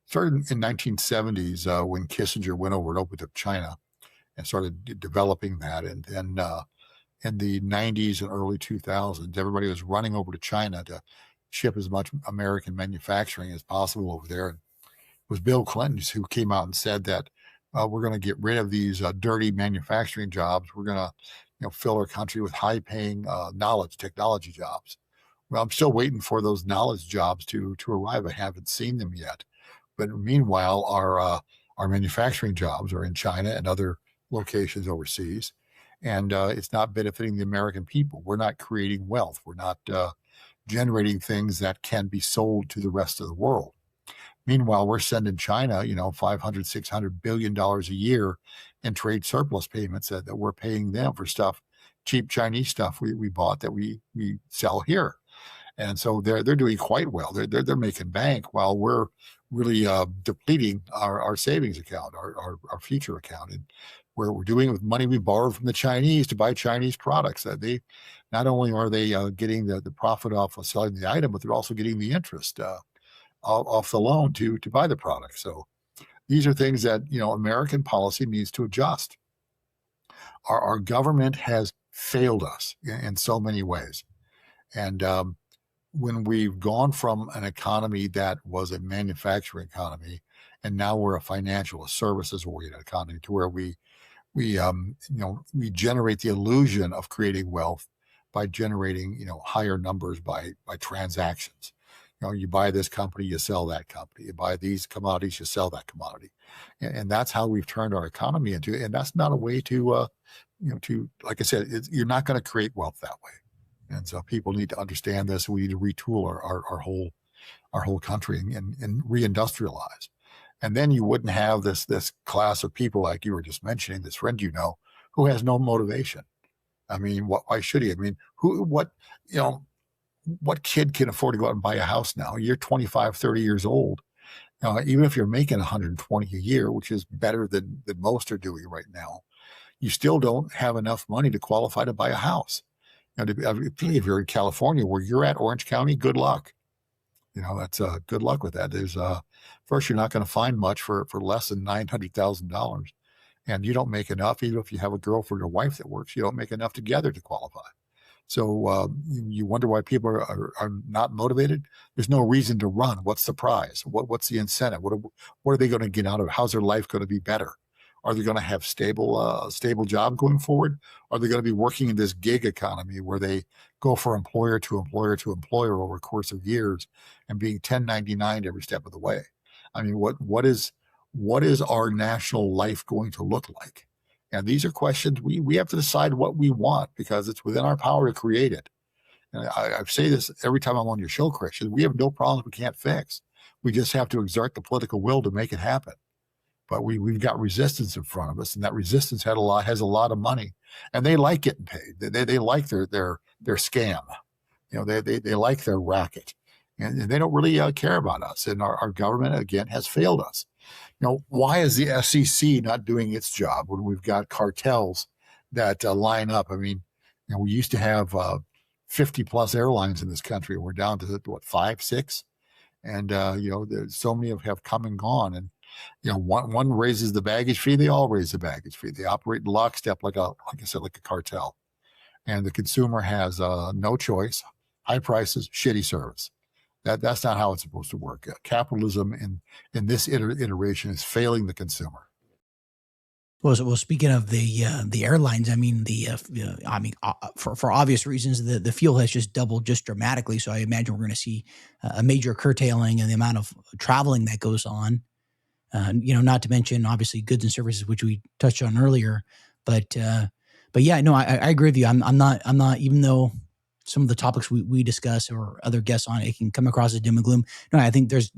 Started in 1970s when Kissinger went over and opened up China and started developing that. And then in the 90s and early 2000s, everybody was running over to China to ship as much American manufacturing as possible over there. And it was Bill Clinton who came out and said that we're going to get rid of these dirty manufacturing jobs. We're going to fill our country with high-paying knowledge, technology jobs. Well, I'm still waiting for those knowledge jobs to arrive. I haven't seen them yet. But meanwhile, our manufacturing jobs are in China and other locations overseas, and it's not benefiting the American people. We're not creating wealth. We're not generating things that can be sold to the rest of the world. Meanwhile, we're sending China, $500, $600 billion a year in trade surplus payments that we're paying them for stuff, cheap Chinese stuff we bought that we sell here. And so they're doing quite well. They're making bank while we're really depleting our savings account, our future account, and where we're doing it with money we borrowed from the Chinese to buy Chinese products. That they not only are they getting the profit off of selling the item, but they're also getting the interest off the loan to buy the product. So these are things that American policy needs to adjust. Our government has failed us in so many ways, and when we've gone from an economy that was a manufacturing economy, and now we're a financial services-oriented economy, to where we generate the illusion of creating wealth by generating higher numbers by transactions. You buy this company, you sell that company. You buy these commodities, you sell that commodity, and that's how we've turned our economy into. And that's not a way to like I said, you're not going to create wealth that way. And so people need to understand this. We need to retool our whole country and reindustrialize. And then you wouldn't have this class of people like you were just mentioning, this friend who has no motivation. I mean, why should he? I mean, what kid can afford to go out and buy a house now? You're 25, 30 years old. Even if you're making 120 a year, which is better than most are doing right now, you still don't have enough money to qualify to buy a house. If you're in California, where you're at, Orange County, good luck. That's good luck with that. There's first, you're not going to find much for less than $900,000, and you don't make enough. Even if you have a girlfriend or wife that works, you don't make enough together to qualify. So you wonder why people are not motivated. There's no reason to run. What's the prize? What's the incentive? What are they going to get out of it? How's their life going to be better? Are they going to have stable job going forward? Are they going to be working in this gig economy where they go from employer to employer to employer over a course of years and being 1099 every step of the way? I mean, what is our national life going to look like? And these are questions we have to decide what we want, because it's within our power to create it. And I say this every time I'm on your show, Christian. We have no problems we can't fix. We just have to exert the political will to make it happen. But we've got resistance in front of us, and that resistance has a lot of money, and they like getting paid. They like their scam. They like their racket, and they don't really care about us. And our government, again, has failed us. Why is the SEC not doing its job when we've got cartels that line up? I mean, we used to have 50 plus airlines in this country, and we're down to 5, 6, and there's so many have come and gone. And one raises the baggage fee, they all raise the baggage fee. They operate in lockstep like a cartel, and the consumer has no choice. High prices, shitty service. That's not how it's supposed to work. Capitalism in this iteration is failing the consumer. Well, speaking of the airlines, I mean for obvious reasons, the fuel has just doubled just dramatically. So I imagine we're going to see a major curtailing in the amount of traveling that goes on. Not to mention obviously goods and services, which we touched on earlier. But yeah, no, I agree with you. I'm not, even though some of the topics we discuss or other guests on it can come across as doom and gloom. No, I think there's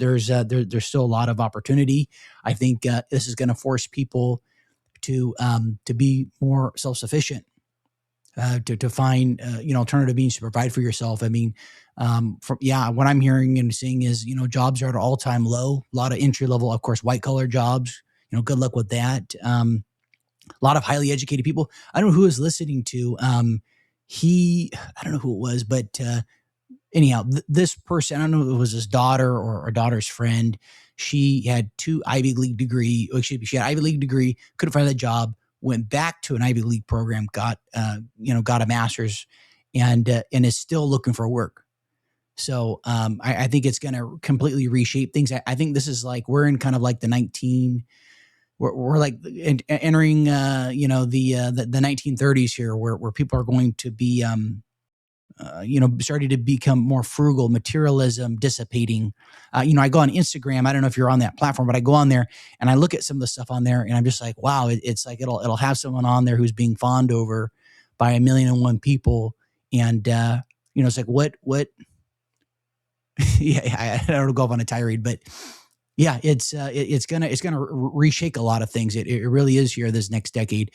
still a lot of opportunity. I think this is going to force people to be more self-sufficient, to find alternative means to provide for yourself. I mean, what I'm hearing and seeing is jobs are at an all-time low. A lot of entry level, of course, white collar jobs. Good luck with that. a lot of highly educated people. I don't know who was listening to. I don't know who it was, but anyhow, this person, I don't know if it was his daughter or a daughter's friend. She had two Ivy League degree. She had Ivy League degree, couldn't find a job, went back to an Ivy League program, got got a master's, and is still looking for work. So I think it's going to completely reshape things. I think this is like we're in kind of like we're like entering the 1930s here, where people are going to be starting to become more frugal, materialism dissipating. I go on Instagram. I don't know if you're on that platform, but I go on there and I look at some of the stuff on there, and I'm just like, wow, it's like it'll have someone on there who's being fawned over by 1,000,001 people, and it's like what. Yeah, I don't go off on a tirade, but yeah, it's gonna reshake a lot of things. It really is here this next decade.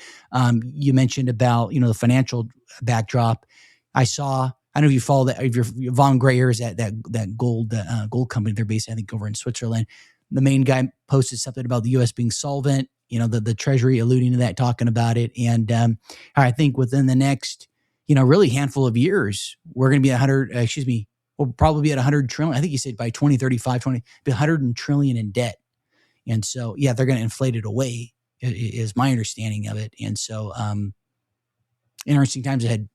You mentioned about the financial backdrop. I don't know if you follow that. If you're Von Grayer is that gold company. They're based, I think, over in Switzerland. The main guy posted something about the U.S. being solvent. The Treasury alluding to that, talking about it, and I think within the next really handful of years, we're going to be 100. We'll probably be at 100 trillion. I think you said by 2035, be 100 trillion in debt. And so, yeah, they're going to inflate it away is my understanding of it. And so, interesting times ahead.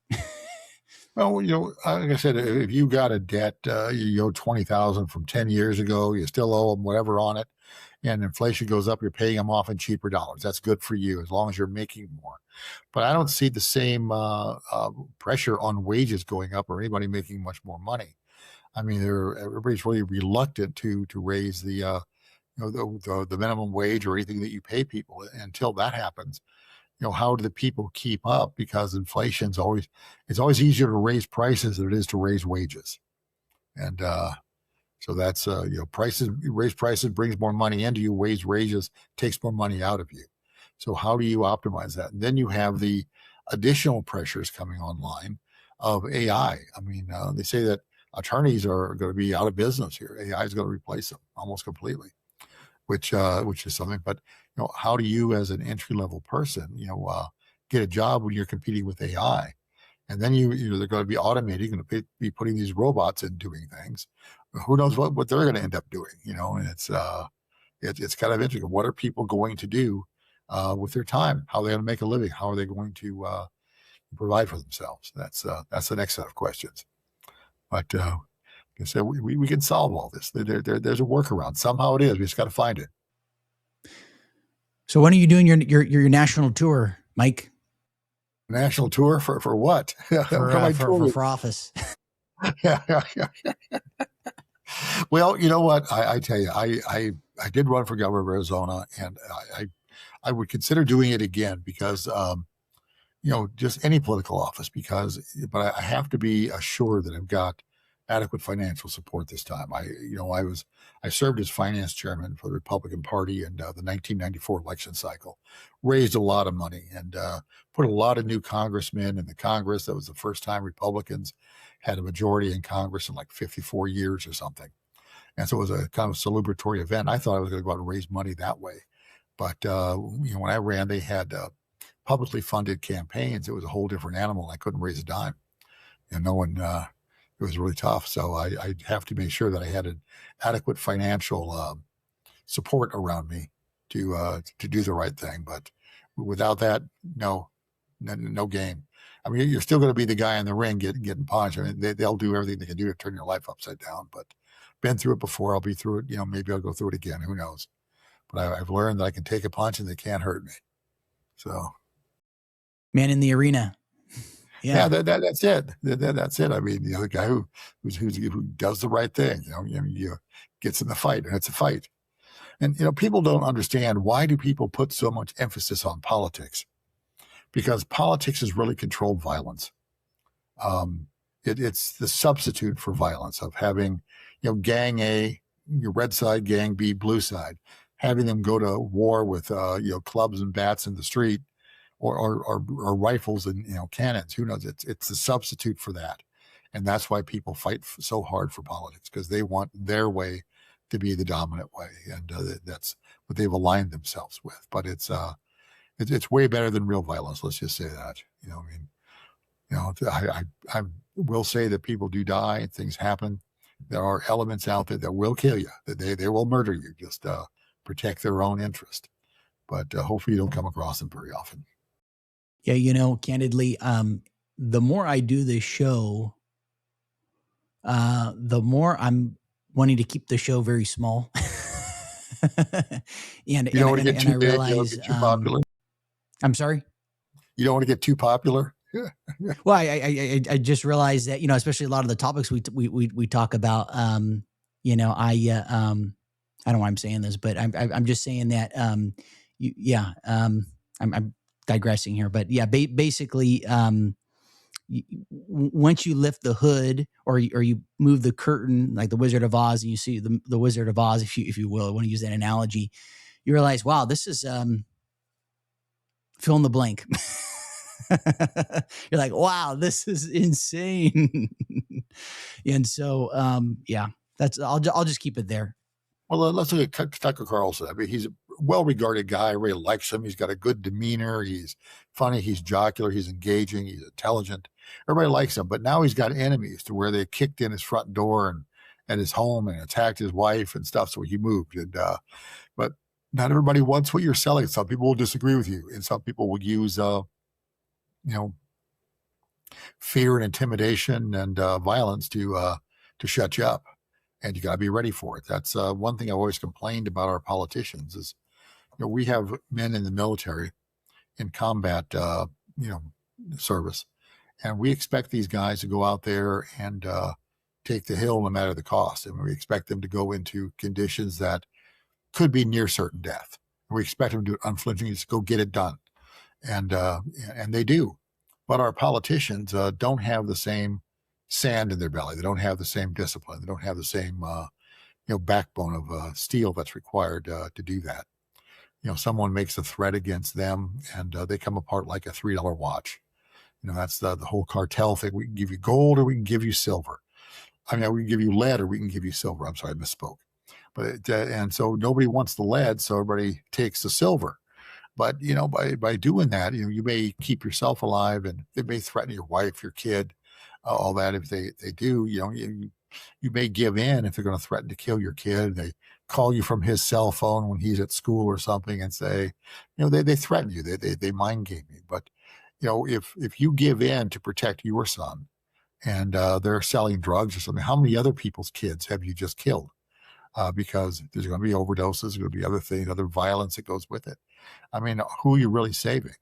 Well, like I said, if you got a debt, you owe 20,000 from 10 years ago, you still owe them whatever on it, and inflation goes up, you're paying them off in cheaper dollars. That's good for you as long as you're making more. But I don't see the same pressure on wages going up or anybody making much more money. I mean, everybody's really reluctant to raise the minimum wage or anything that you pay people until that happens. How do the people keep up? Because it's always easier to raise prices than it is to raise wages. And so that's, raise prices brings more money into you, raise wages takes more money out of you. So how do you optimize that? And then you have the additional pressures coming online of AI. I mean, they say that attorneys are going to be out of business here. AI is going to replace them almost completely, which is something. But how do you, as an entry level person, get a job when you're competing with AI? And then they're going to be automated, going to be putting these robots in doing things. Who knows what they're going to end up doing? And it's kind of interesting. What are people going to do with their time? How are they going to make a living? How are they going to provide for themselves? That's the next set of questions. But like I said, we can solve all this. There's a workaround. Somehow it is. We just got to find it. So when are you doing your national tour, Mike? National tour for what? For office. Yeah. Well, you know what? I tell you, I did run for governor of Arizona, and I would consider doing it again because just any political office, but I have to be assured that I've got adequate financial support this time. I served as finance chairman for the Republican Party in the 1994 election cycle, raised a lot of money, and put a lot of new congressmen in the Congress. That was the first time Republicans had a majority in Congress in like 54 years or something. And so it was a kind of celebratory event. I thought I was going to go out and raise money that way. But when I ran, they had publicly funded campaigns. It was a whole different animal. I couldn't raise a dime, and no one. It was really tough. So I have to make sure that I had an adequate financial support around me to do the right thing. But without that, no game. I mean, you're still going to be the guy in the ring getting punched. I mean, they'll do everything they can do to turn your life upside down. But been through it before. I'll be through it. Maybe I'll go through it again. Who knows? But I've learned that I can take a punch and they can't hurt me. So, man in the arena. Yeah, that's it. That's it. I mean, the guy who does the right thing, gets in the fight, and it's a fight. And people don't understand, why do people put so much emphasis on politics? Because politics is really controlled violence. It's the substitute for violence of having, gang A, your red side, gang B, blue side, having them go to war with clubs and bats in the street. Or rifles and cannons. Who knows? It's a substitute for that, and that's why people fight so hard for politics, because they want their way to be the dominant way, and that's what they've aligned themselves with. But it's It's way better than real violence. Let's just say that. I mean, I will say that people do die and things happen. There are elements out there that will kill you, that they will murder you, just protect their own interest. But hopefully you don't come across them very often. Yeah, candidly, the more I do this show, the more I'm wanting to keep the show very small. and You don't want to get and too I big, you don't realize, get too popular. I'm sorry. You don't want to get too popular. Well, I just realized that, especially a lot of the topics we talk about, I don't know why I'm saying this, but I'm just saying that, I'm digressing here, but yeah, basically, once you lift the hood or you move the curtain, like the Wizard of Oz, and you see the Wizard of Oz, if you will, I want to use that analogy, you realize, wow, this is, fill in the blank. You're like, wow, this is insane. And so, I'll just keep it there. Well, let's look at Tucker Carlson. I mean, he's a well-regarded guy. Everybody likes him. He's got a good demeanor. He's funny. He's jocular. He's engaging. He's intelligent. Everybody likes him. But now he's got enemies to where they kicked in his front door and at his home and attacked his wife and stuff. So he moved. But not everybody wants what you're selling. Some people will disagree with you, and some people will use, fear and intimidation and violence to shut you up. And you got to be ready for it. That's one thing I've always complained about our politicians is, we have men in the military in combat, service, and we expect these guys to go out there and take the hill no matter the cost. And we expect them to go into conditions that could be near certain death. We expect them to do it unflinchingly, just go get it done, and they do. But our politicians don't have the same sand in their belly. They don't have the same discipline. They don't have the same, backbone of steel that's required to do that. Someone makes a threat against them, and they come apart like a $3 watch. That's the whole cartel thing. We can give you gold, or we can give you silver. I mean, we can give you lead, or we can give you silver. I'm sorry, I misspoke. But and so nobody wants the lead, so everybody takes the silver. But by doing that, you may keep yourself alive, and they may threaten your wife, your kid, all that. If they do, you may give in if they're going to threaten to kill your kid. They call you from his cell phone when he's at school or something and say, they threaten you. They mind game you. But if you give in to protect your son, and they're selling drugs or something, how many other people's kids have you just killed? Because there's going to be overdoses, there's going to be other things, other violence that goes with it. I mean, who are you really saving?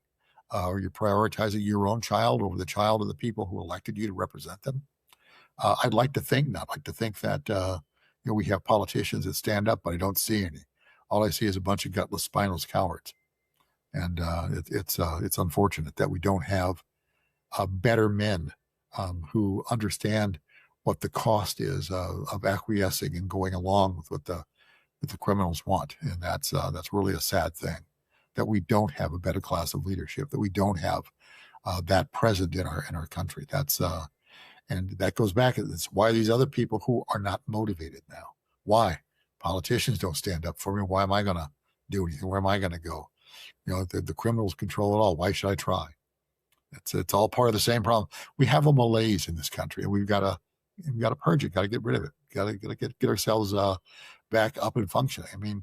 Are you prioritizing your own child over the child of the people who elected you to represent them? I'd like to think not. I'd like to think that we have politicians that stand up, but I don't see any. All I see is a bunch of gutless, spineless cowards, and it's unfortunate that we don't have better men who understand what the cost is of acquiescing and going along with what the criminals want, and that's really a sad thing. That we don't have a better class of leadership, that we don't have that present in our country. That's and that goes back. It's why these other people who are not motivated now. Why politicians don't stand up for me? Why am I going to do anything? Where am I going to go? The criminals control it all. Why should I try? It's all part of the same problem. We have a malaise in this country, and we've got to purge it. Got to get rid of it. Got to get ourselves back up and functioning. I mean,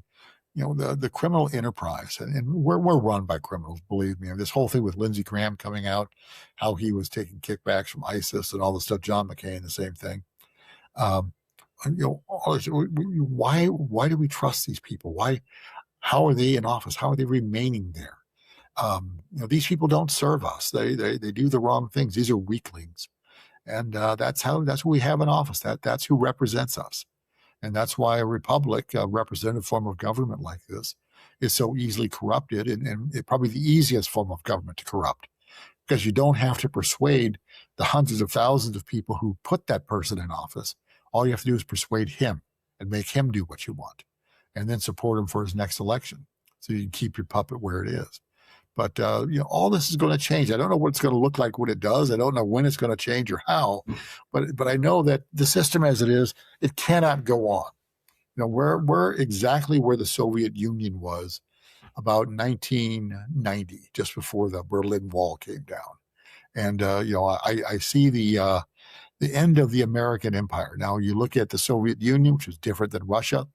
the criminal enterprise, and we're run by criminals, believe me. This whole thing with Lindsey Graham coming out, how he was taking kickbacks from ISIS and all the stuff, John McCain, the same thing. Why do we trust these people? How are they in office? How are they remaining there? These people don't serve us. They do the wrong things. These are weaklings. And that's who we have in office. That's who represents us. And that's why a republic, a representative form of government like this, is so easily corrupted, and it probably the easiest form of government to corrupt, because you don't have to persuade the hundreds of thousands of people who put that person in office. All you have to do is persuade him and make him do what you want, and then support him for his next election, so you can keep your puppet where it is. But all this is going to change. I don't know what it's going to look like when it does. I don't know when it's going to change or how. But I know that the system as it is, it cannot go on. We're exactly where the Soviet Union was about 1990, just before the Berlin Wall came down. And I see the end of the American empire. Now you look at the Soviet Union, which was different than Russia.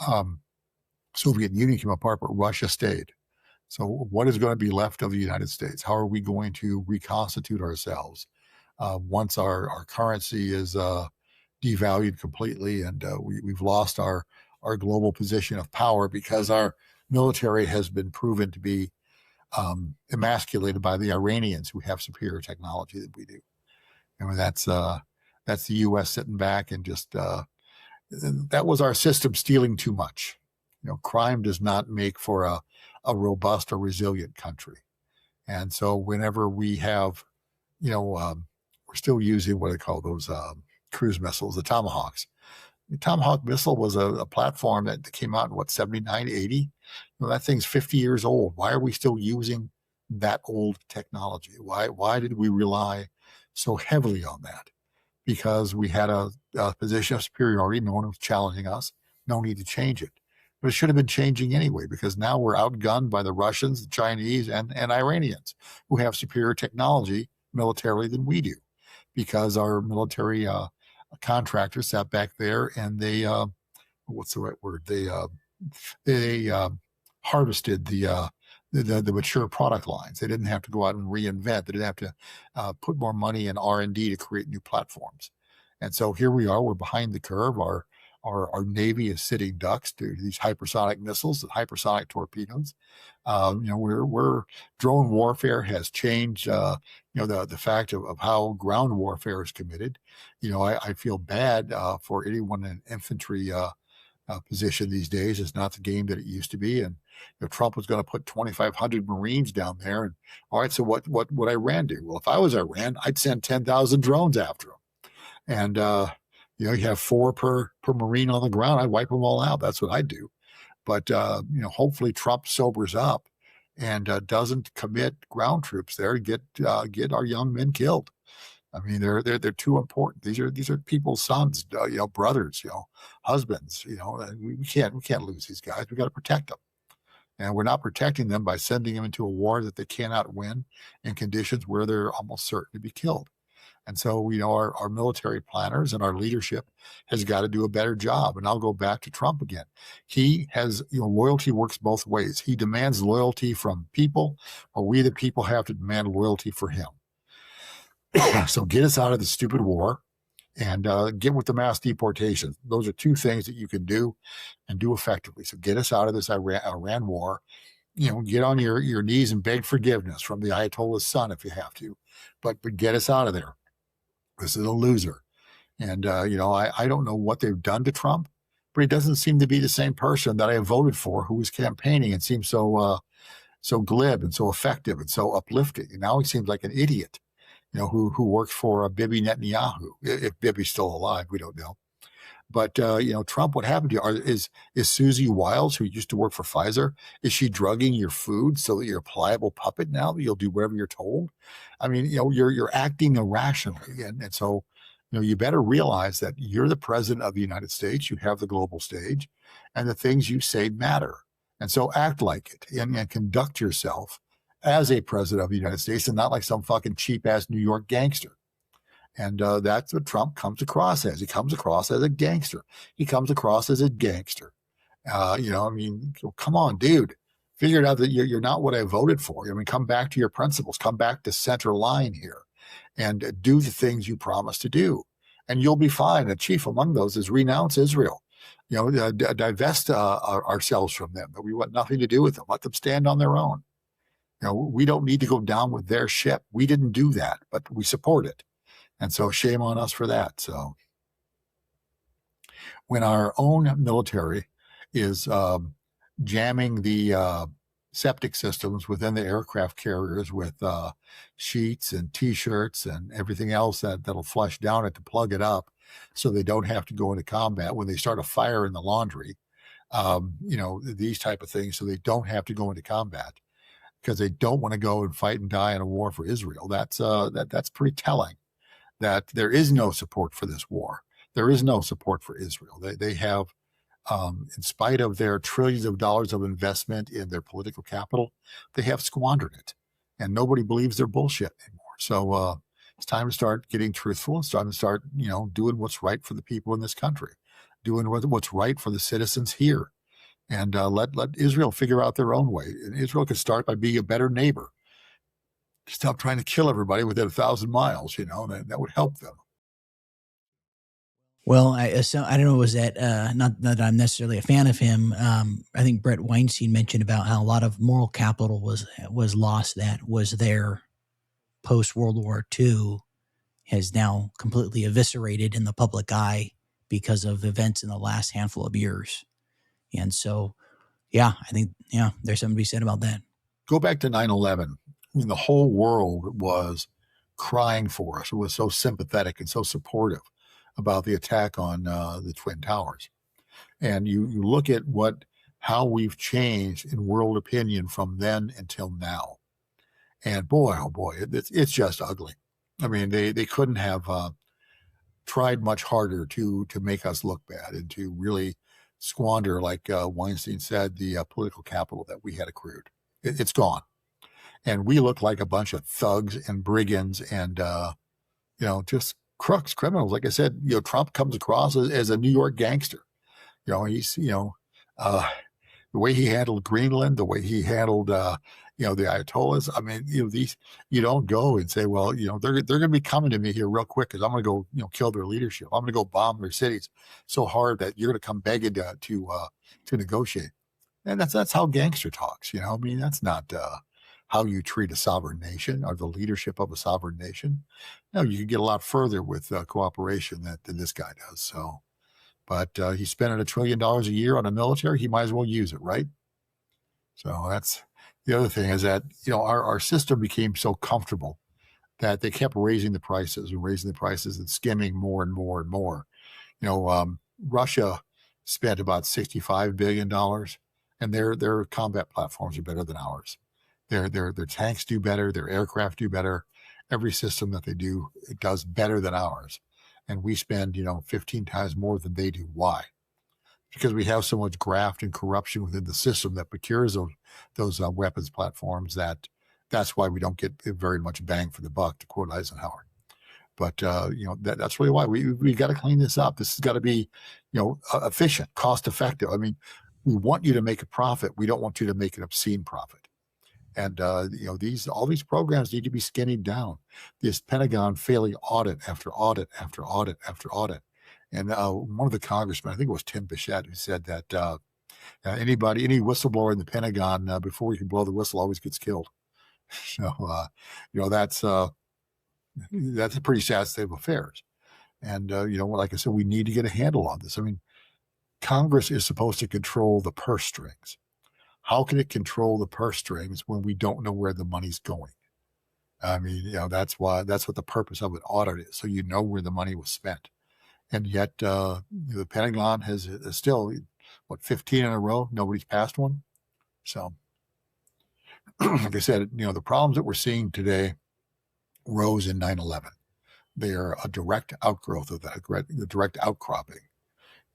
Um, Soviet Union came apart, but Russia stayed. So what is going to be left of the United States? How are we going to reconstitute ourselves once our currency is devalued completely and we've lost our global position of power because our military has been proven to be emasculated by the Iranians, who have superior technology than we do. I mean, that's the U.S. sitting back and just that was our system stealing too much. Crime does not make for a robust or resilient country. And so whenever we have, we're still using what I call those cruise missiles, the Tomahawks. The Tomahawk missile was a platform that came out in 79, 80. That thing's 50 years old. Why are we still using that old technology? Why did we rely so heavily on that? Because we had a position of superiority. No one was challenging us. No need to change it. But it should have been changing anyway, because now we're outgunned by the Russians, the Chinese, and Iranians, who have superior technology militarily than we do, because our military contractors sat back there and they, what's the right word? They harvested the mature product lines. They didn't have to go out and reinvent. They didn't have to put more money in R&D to create new platforms. And so here we are. We're behind the curve. Our Navy is sitting ducks to these hypersonic missiles and hypersonic torpedoes. We're drone warfare has changed. The fact of how ground warfare is committed. I feel bad for anyone in infantry position these days. It's not the game that it used to be. And Trump was going to put 2,500 Marines down there. And all right, so what would Iran do? Well, if I was Iran, I'd send 10,000 drones after them. And you have 4 per Marine on the ground. I'd wipe them all out. That's what I'd do. But hopefully Trump sobers up and doesn't commit ground troops there and get our young men killed. I mean, they're too important. These are people's sons, brothers, husbands. We can't lose these guys. We got to protect them, and we're not protecting them by sending them into a war that they cannot win in conditions where they're almost certain to be killed. And so, our military planners and our leadership has got to do a better job. And I'll go back to Trump again. He has, loyalty works both ways. He demands loyalty from people, or we the people have to demand loyalty for him. So get us out of the stupid war and get with the mass deportations. Those are 2 things that you can do and do effectively. So get us out of this Iran war. Get on your knees and beg forgiveness from the Ayatollah's son if you have to, but get us out of there. This is a loser. And, I don't know what they've done to Trump, but he doesn't seem to be the same person that I voted for, who was campaigning and seemed so glib and so effective and so uplifting. And now he seems like an idiot, who works for Bibi Netanyahu. If Bibi's still alive, we don't know. But, Trump, what happened to you? Is Susie Wiles, who used to work for Pfizer, is she drugging your food so that you're a pliable puppet now, that you'll do whatever you're told? I mean, you're acting irrationally. And so, you better realize that you're the president of the United States. You have the global stage, and the things you say matter. And so act like it and conduct yourself as a president of the United States and not like some fucking cheap-ass New York gangster. And that's what Trump comes across as. He comes across as a gangster. He comes across as a gangster. Come on, dude. Figure it out that you're not what I voted for. I mean, come back to your principles. Come back to center line here and do the things you promised to do. And you'll be fine. And chief among those is renounce Israel. Divest ourselves from them. But we want nothing to do with them. Let them stand on their own. We don't need to go down with their ship. We didn't do that, but we support it. And so shame on us for that. So when our own military is jamming the septic systems within the aircraft carriers with sheets and T-shirts and everything else that'll flush down it to plug it up so they don't have to go into combat when they start a fire in the laundry, these type of things, so they don't have to go into combat because they don't want to go and fight and die in a war for Israel. That's pretty telling. That there is no support for this war. There is no support for Israel. They have In spite of their trillions of dollars of investment in their political capital, they have squandered it, and nobody believes their bullshit anymore. So it's time to start getting truthful. It's time to start, doing what's right for the people in this country, doing what's right for the citizens here, and let Israel figure out their own way. And Israel can start by being a better neighbor. Stop trying to kill everybody within 1,000 miles. That would help them. Well, I don't know. Was that not that I'm necessarily a fan of him? I think Brett Weinstein mentioned about how a lot of moral capital was lost that was there post World War II, has now completely eviscerated in the public eye because of events in the last handful of years. And so, I think there's something to be said about that. Go back to 9/11. I mean, the whole world was crying for us. It was so sympathetic and so supportive about the attack on the Twin Towers. And you look at how we've changed in world opinion from then until now. And boy, oh boy, it's just ugly. I mean, they couldn't have tried much harder to make us look bad and to really squander, like Weinstein said, the political capital that we had accrued. It's gone. And we look like a bunch of thugs and brigands and, just crooks, criminals. Like I said, Trump comes across as a New York gangster. He's, the way he handled Greenland, the way he handled, the Ayatollahs. I mean, these, you don't go and say, well, they're going to be coming to me here real quick because I'm going to go, kill their leadership. I'm going to go bomb their cities so hard that you're going to come begging to negotiate. And that's how gangster talks. I mean, that's not how you treat a sovereign nation or the leadership of a sovereign nation. No, you can get a lot further with cooperation than this guy does. So, but he's spending $1 trillion a year on a military. He might as well use it, right? So that's the other thing is that, our system became so comfortable that they kept raising the prices and skimming more and more and more. Russia spent about $65 billion and their combat platforms are better than ours. Their tanks do better. Their aircraft do better. Every system that they do, it does better than ours. And we spend, 15 times more than they do. Why? Because we have so much graft and corruption within the system that procures those weapons platforms. That's why we don't get very much bang for the buck, to quote Eisenhower. But that's really why we got to clean this up. This has got to be, efficient, cost effective. I mean, we want you to make a profit. We don't want you to make an obscene profit. And all these programs need to be skinnied down. This Pentagon failing audit after audit after audit after audit. And one of the congressmen, I think it was Tim Bichette, who said that any whistleblower in the Pentagon before he can blow the whistle always gets killed. So that's a pretty sad state of affairs. And like I said, we need to get a handle on this. I mean, Congress is supposed to control the purse strings. How can it control the purse strings when we don't know where the money's going? I mean, that's what the purpose of an audit is, so you know where the money was spent. And yet, the Pentagon has still, 15 in a row? Nobody's passed one. So, like I said, the problems that we're seeing today rose in 9/11. They are a direct outgrowth of that, the direct outcropping.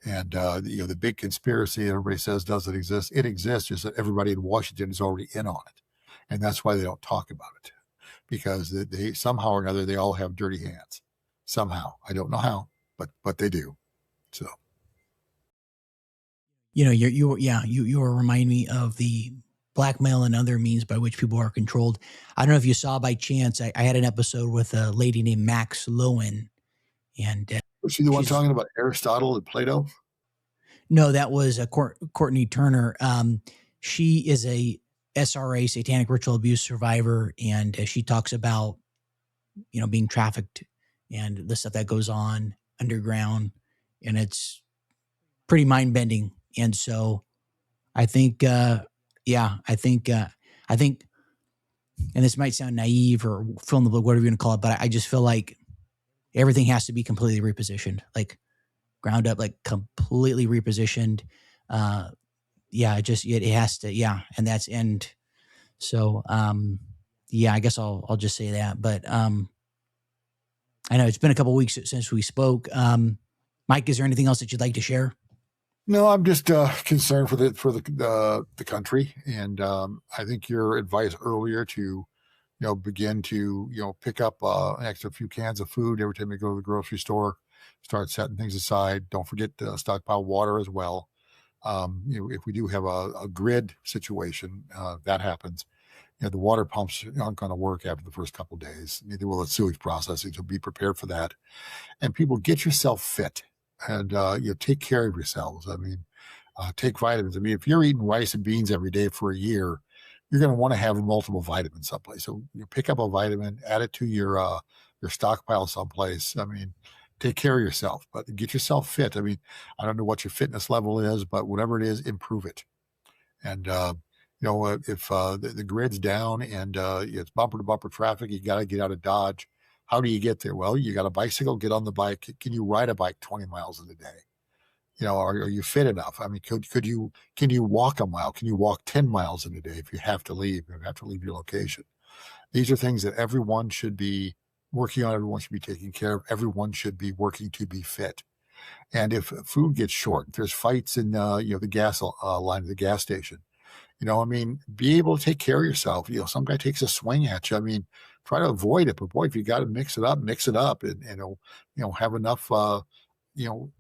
And the big conspiracy everybody says doesn't exist. It exists, just that everybody in Washington is already in on it, and that's why they don't talk about it, because they somehow or another they all have dirty hands. Somehow, I don't know how, but they do. So, you remind me of the blackmail and other means by which people are controlled. I don't know if you saw by chance. I had an episode with a lady named Max Lowen, and was she the one talking about Aristotle and Plato? No, that was Courtney Turner. She is a SRA, satanic ritual abuse survivor, and she talks about being trafficked and the stuff that goes on underground, and it's pretty mind bending. And so, I think, and this might sound naive or fill in the book, whatever you're going to call it, but I just feel like everything has to be completely repositioned, like ground up, like completely repositioned. It has to, and that's end. So, I guess I'll just say that, but, I know it's been a couple of weeks since we spoke. Mike, is there anything else that you'd like to share? No, I'm just concerned for the country, and I think your advice earlier to begin to pick up an extra few cans of food every time you go to the grocery store, start setting things aside. Don't forget to stockpile water as well. If we do have a grid situation that happens, the water pumps aren't going to work after the first couple of days. Neither will the sewage processing. So be prepared for that. And people, get yourself fit, and take care of yourselves. I mean, take vitamins. I mean, if you're eating rice and beans every day for a year, you're going to want to have multiple vitamins someplace. So you pick up a vitamin, add it to your stockpile someplace. I mean, take care of yourself, but get yourself fit. I mean, I don't know what your fitness level is, but whatever it is, improve it. And if the grid's down and it's bumper to bumper traffic, you got to get out of Dodge. How do you get there? Well, you got a bicycle, get on the bike. Can you ride a bike 20 miles in a day? Are you fit enough? I mean, can you walk a mile? Can you walk 10 miles in a day if you have to leave? You have to leave your location. These are things that everyone should be working on. Everyone should be taking care of. Everyone should be working to be fit. And if food gets short, if there's fights in the gas line at the gas station, I mean, be able to take care of yourself. Some guy takes a swing at you. I mean, try to avoid it. But boy, if you got to mix it up, and have enough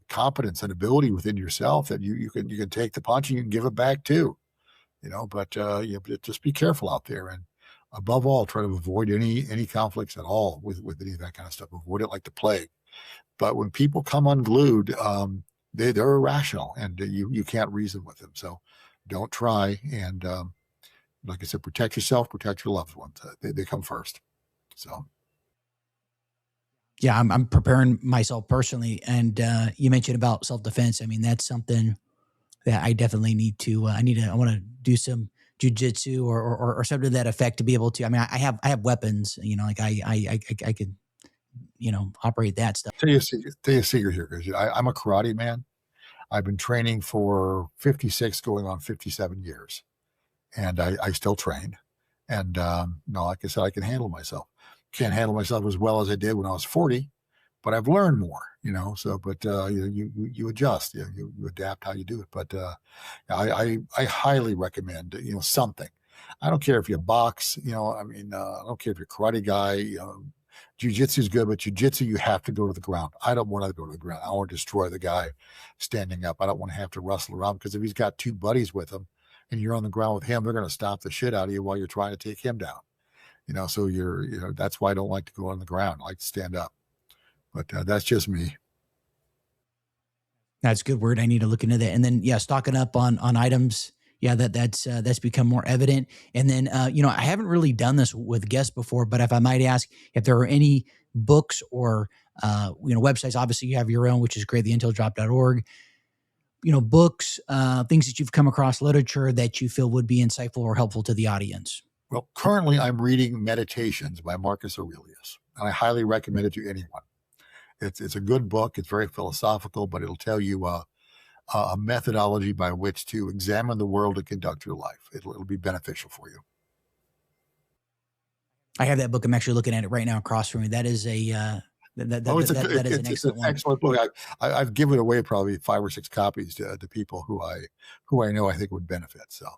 competence and ability within yourself that you can take the punch and you can give it back too. But but just be careful out there, and above all, try to avoid any conflicts at all with any of that kind of stuff. Avoid it like the plague. But when people come unglued, they're irrational, and you can't reason with them. So don't try. And like I said, protect yourself, protect your loved ones. They come first. So Yeah, I'm preparing myself personally, and you mentioned about self defense. I mean, that's something that I definitely need to. I want to do some jujitsu or something to that effect to be able to. I mean, I have weapons. Like I could operate that stuff. tell you a secret here, because I'm a karate man. I've been training for 56, going on 57 years, and I still train. And no, like I said, I can handle myself. Can't handle myself as well as I did when I was 40, but I've learned more. So but you adjust, you adapt how you do it. But I highly recommend something. I don't care if you box, I mean, I don't care if you're a karate guy, jiu-jitsu is good, but jiu-jitsu, you have to go to the ground. I don't want to go to the ground. I want to destroy the guy standing up. I don't want to have to wrestle around, because if he's got two buddies with him and you're on the ground with him, they're going to stomp the shit out of you while you're trying to take him down. So that's why I don't like to go on the ground. I like to stand up. But that's just me. That's a good word. I need to look into that. And then yeah, stocking up on items. Yeah, that's become more evident. And then I haven't really done this with guests before, but if I might ask, if there are any books or websites. Obviously, you have your own, which is great, theinteldrop.org. Books, things that you've come across, literature that you feel would be insightful or helpful to the audience. Well, currently I'm reading Meditations by Marcus Aurelius, and I highly recommend it to anyone. It's a good book. It's very philosophical, but it'll tell you a methodology by which to examine the world and conduct your life. It'll be beneficial for you. I have that book. I'm actually looking at it right now across from me. That is that is an excellent one. Excellent book. I've given away probably 5 or 6 copies to people who I know I think would benefit. So.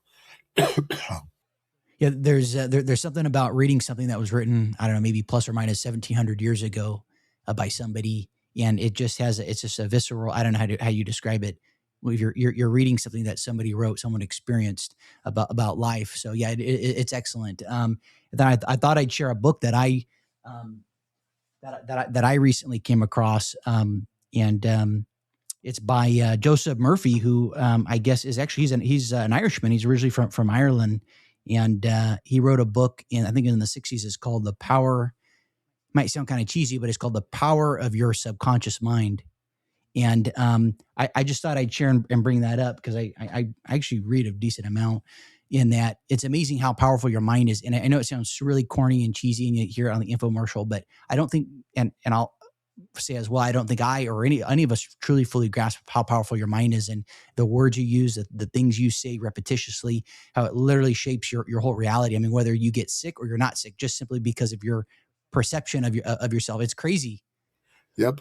Yeah, there's something about reading something that was written, I don't know, maybe plus or minus 1,700 years ago by somebody, and it just it's just a visceral. I don't know how you describe it. If you're reading something that somebody wrote, someone experienced about life. So yeah, it's excellent. Then I thought I'd share a book that I recently came across, and it's by Joseph Murphy, who I guess is actually he's an Irishman. He's originally from Ireland, and he wrote a book I think in the 60s. It's called The Power. Might sound kind of cheesy, but it's called The Power of Your Subconscious Mind. And I just thought I'd share and bring that up because I actually read a decent amount in that. It's amazing how powerful your mind is. And I know it sounds really corny and cheesy and you hear it on the infomercial, but I don't think, and I'll say as well, I don't think I or any of us truly fully grasp how powerful your mind is, and the words you use, the things you say repetitiously, how it literally shapes your whole reality. I mean, whether you get sick or you're not sick, just simply because of your perception of yourself. It's crazy. Yep.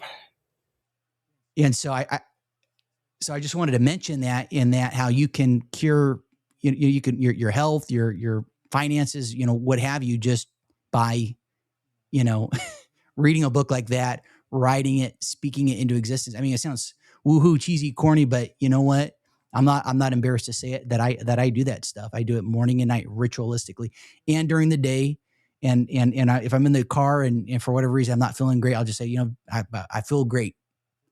And so I So I just wanted to mention that, in that how you can cure you can your health, your finances, what have you, just by you know reading a book like that, writing it, speaking it into existence. I mean, it sounds woohoo, cheesy, corny, but you know what? I'm not embarrassed to say it, that I do that stuff. I do it morning and night, ritualistically, and during the day. And if I'm in the car and for whatever reason I'm not feeling great, I'll just say, I feel great.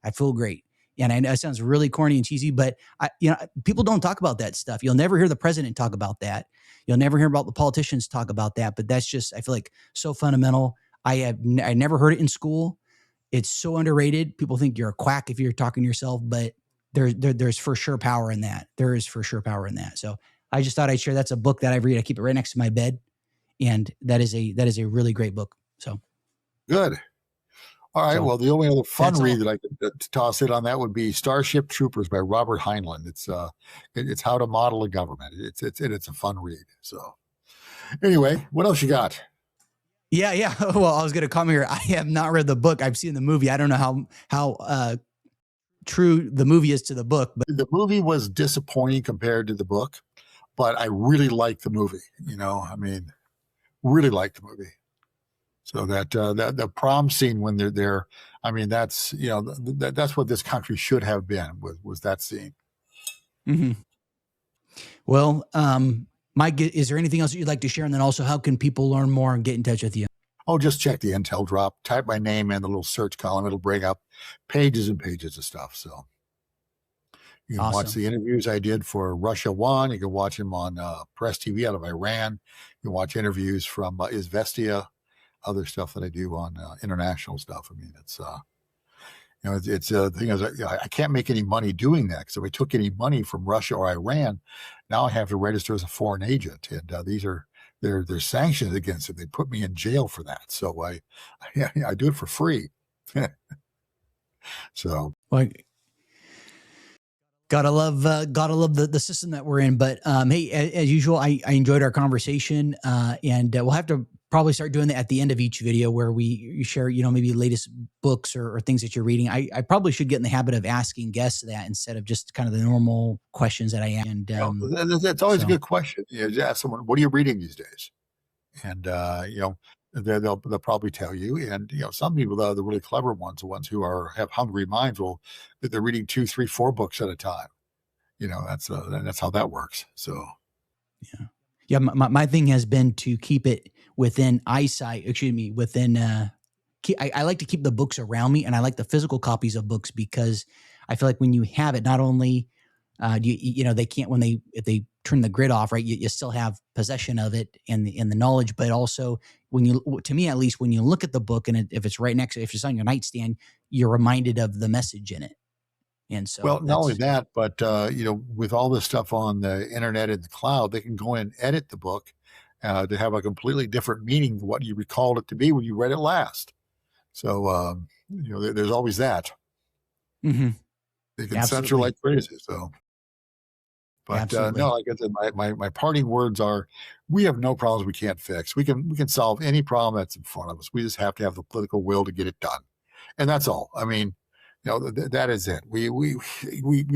I feel great. And I know it sounds really corny and cheesy, but people don't talk about that stuff. You'll never hear the president talk about that. You'll never hear about the politicians talk about that. But that's just, I feel like, so fundamental. I never heard it in school. It's so underrated. People think you're a quack if you're talking to yourself, but there's for sure power in that. There is for sure power in that. So I just thought I'd share. That's a book that I read. I keep it right next to my bed, and that is a really great book. So Good. All right. So well, the only other fun read all. that I could toss in on that would be Starship Troopers by Robert Heinlein. It's how to model a government. It's a fun read. So anyway, what else you got? Yeah. Well, I was going to come here. I have not read the book. I've seen the movie. I don't know how true the movie is to the book, but The movie was disappointing compared to the book, but I really liked the movie. Really liked the movie. So that the prom scene when they're there, that's that's what this country should have been, was that scene. mm-hmm. Well, Mike, is there anything else that you'd like to share? And then also, how can people learn more and get in touch with you? Oh, just check the Intel drop, type my name in the little search column. It'll bring up pages and pages of stuff. So you can watch the interviews I did for Russia One. You can watch them on Press TV out of Iran. You can watch interviews from Izvestia, other stuff that I do on international stuff. It's the thing is, I can't make any money doing that. So if I took any money from Russia or Iran, now I have to register as a foreign agent, and there's sanctions against it. They put me in jail for that. So I do it for free. So. Well, gotta love the system that we're in. But hey, as usual, I enjoyed our conversation, and we'll have to probably start doing that at the end of each video, where you share, maybe latest books or things that you're reading. I probably should get in the habit of asking guests that instead of just kind of the normal questions that I am. And that's always a good question. Just ask someone, what are you reading these days? And they'll probably tell you. And some people, the really clever ones, the ones who have hungry minds, they're reading 2, 3, 4 books at a time. That's how that works. So yeah. My thing has been to keep it within eyesight. Within. I like to keep the books around me, and I like the physical copies of books, because I feel like when you have it, not only they can't, if they turn the grid off, right? You still have possession of it and the knowledge, but also to me at least, when you look at the book and if it's right next, if it's on your nightstand, you're reminded of the message in it. And so, well, not only that, but with all this stuff on the internet and the cloud, they can go in and edit the book to have a completely different meaning than what you recalled it to be when you read it last. So there's always that. Mm-hmm. They can censor like crazy. So. But no, like I said, my parting words are: we have no problems we can't fix. We can solve any problem that's in front of us. We just have to have the political will to get it done, and that's all. That is it. We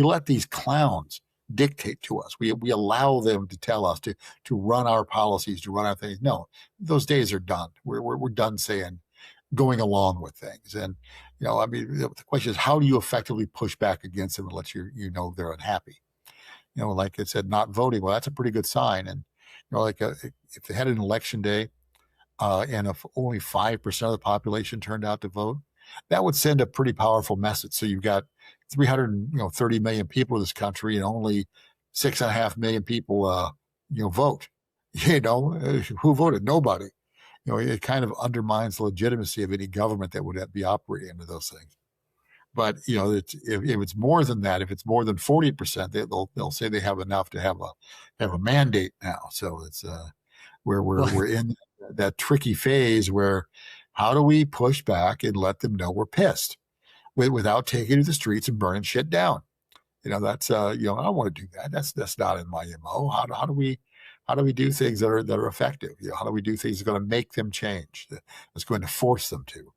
let these clowns dictate to us. We allow them to tell us to run our policies, to run our things. No, those days are done. We're done going along with things. And the question is, how do you effectively push back against them and let you know they're unhappy? Like I said, not voting. Well, that's a pretty good sign. And, if they had an election day and if only 5% of the population turned out to vote, that would send a pretty powerful message. So you've got 330 million people in this country, and only 6.5 million people, vote. Who voted? Nobody. It kind of undermines the legitimacy of any government that would be operating under those things. But if it's more than that, if it's more than 40%, they'll say they have enough to have a mandate now. So it's we're in that tricky phase where, how do we push back and let them know we're pissed without taking to the streets and burning shit down? That's I don't want to do that. That's not in my MO. How do we do things that are effective? How do we do things that are going to make them change? That's going to force them to.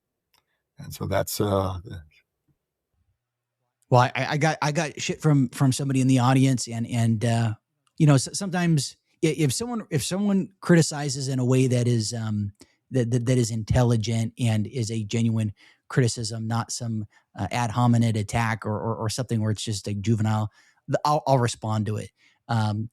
And so that's. Well, I got shit from somebody in the audience, and sometimes if someone criticizes in a way that is that is intelligent and is a genuine criticism, not some ad hominem attack or something where it's just like juvenile, I'll respond to it.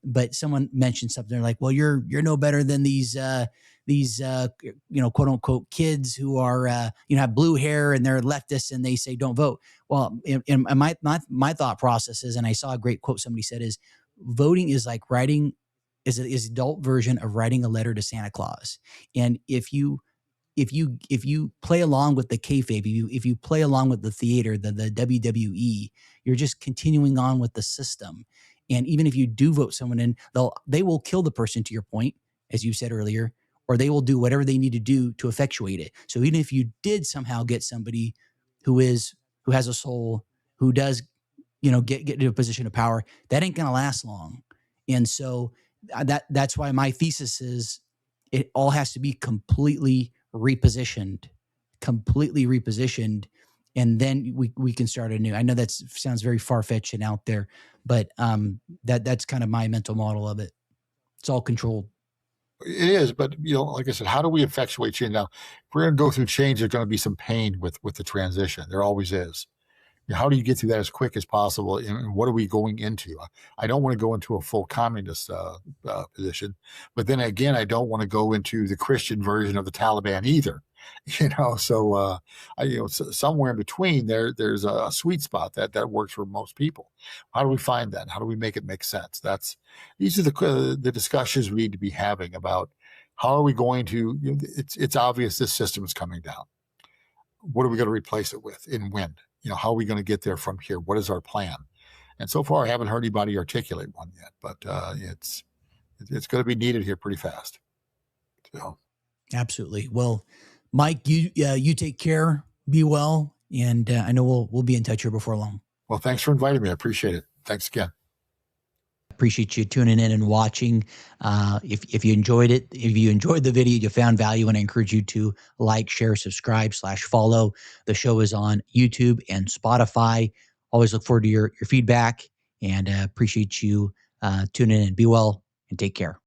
But someone mentioned something like, "Well, you're no better than these quote unquote kids who are have blue hair and they're leftists and they say don't vote." Well, in my thought process is, and I saw a great quote somebody said is, voting is like writing is adult version of writing a letter to Santa Claus. And if you play along with the kayfabe, if you play along with the theater, the WWE, you're just continuing on with the system. And even if you do vote someone in, they will kill the person, to your point, as you said earlier, or they will do whatever they need to do to effectuate it. So even if you did somehow get somebody who has a soul, who does get to a position of power, that ain't gonna last long. And so that's why my thesis is it all has to be completely repositioned, and then we can start anew. I know that sounds very far-fetched and out there, but that's kind of my mental model of it. It's all controlled. It is, but like I said, how do we effectuate change? Now, if we're going to go through change, there's going to be some pain with the transition. There always is. How do you get through that as quick as possible? And what are we going into? I don't want to go into a full communist position, but then again, I don't want to go into the Christian version of the Taliban either. So somewhere in between there's a sweet spot that works for most people. How do we find that? How do we make it make sense? These are the discussions we need to be having about how are we going to. It's obvious this system is coming down. What are we going to replace it with, and when? How are we going to get there from here? What is our plan? And so far, I haven't heard anybody articulate one yet, but it's going to be needed here pretty fast. So, absolutely. Well, Mike, you take care, be well, and I know we'll be in touch here before long. Well, thanks for inviting me. I appreciate it. Thanks again. Appreciate you tuning in and watching. If you enjoyed it, if you enjoyed the video, you found value, and I encourage you to like, share, subscribe, /follow. The show is on YouTube and Spotify. Always look forward to your feedback, and appreciate you tuning in. Be well and take care.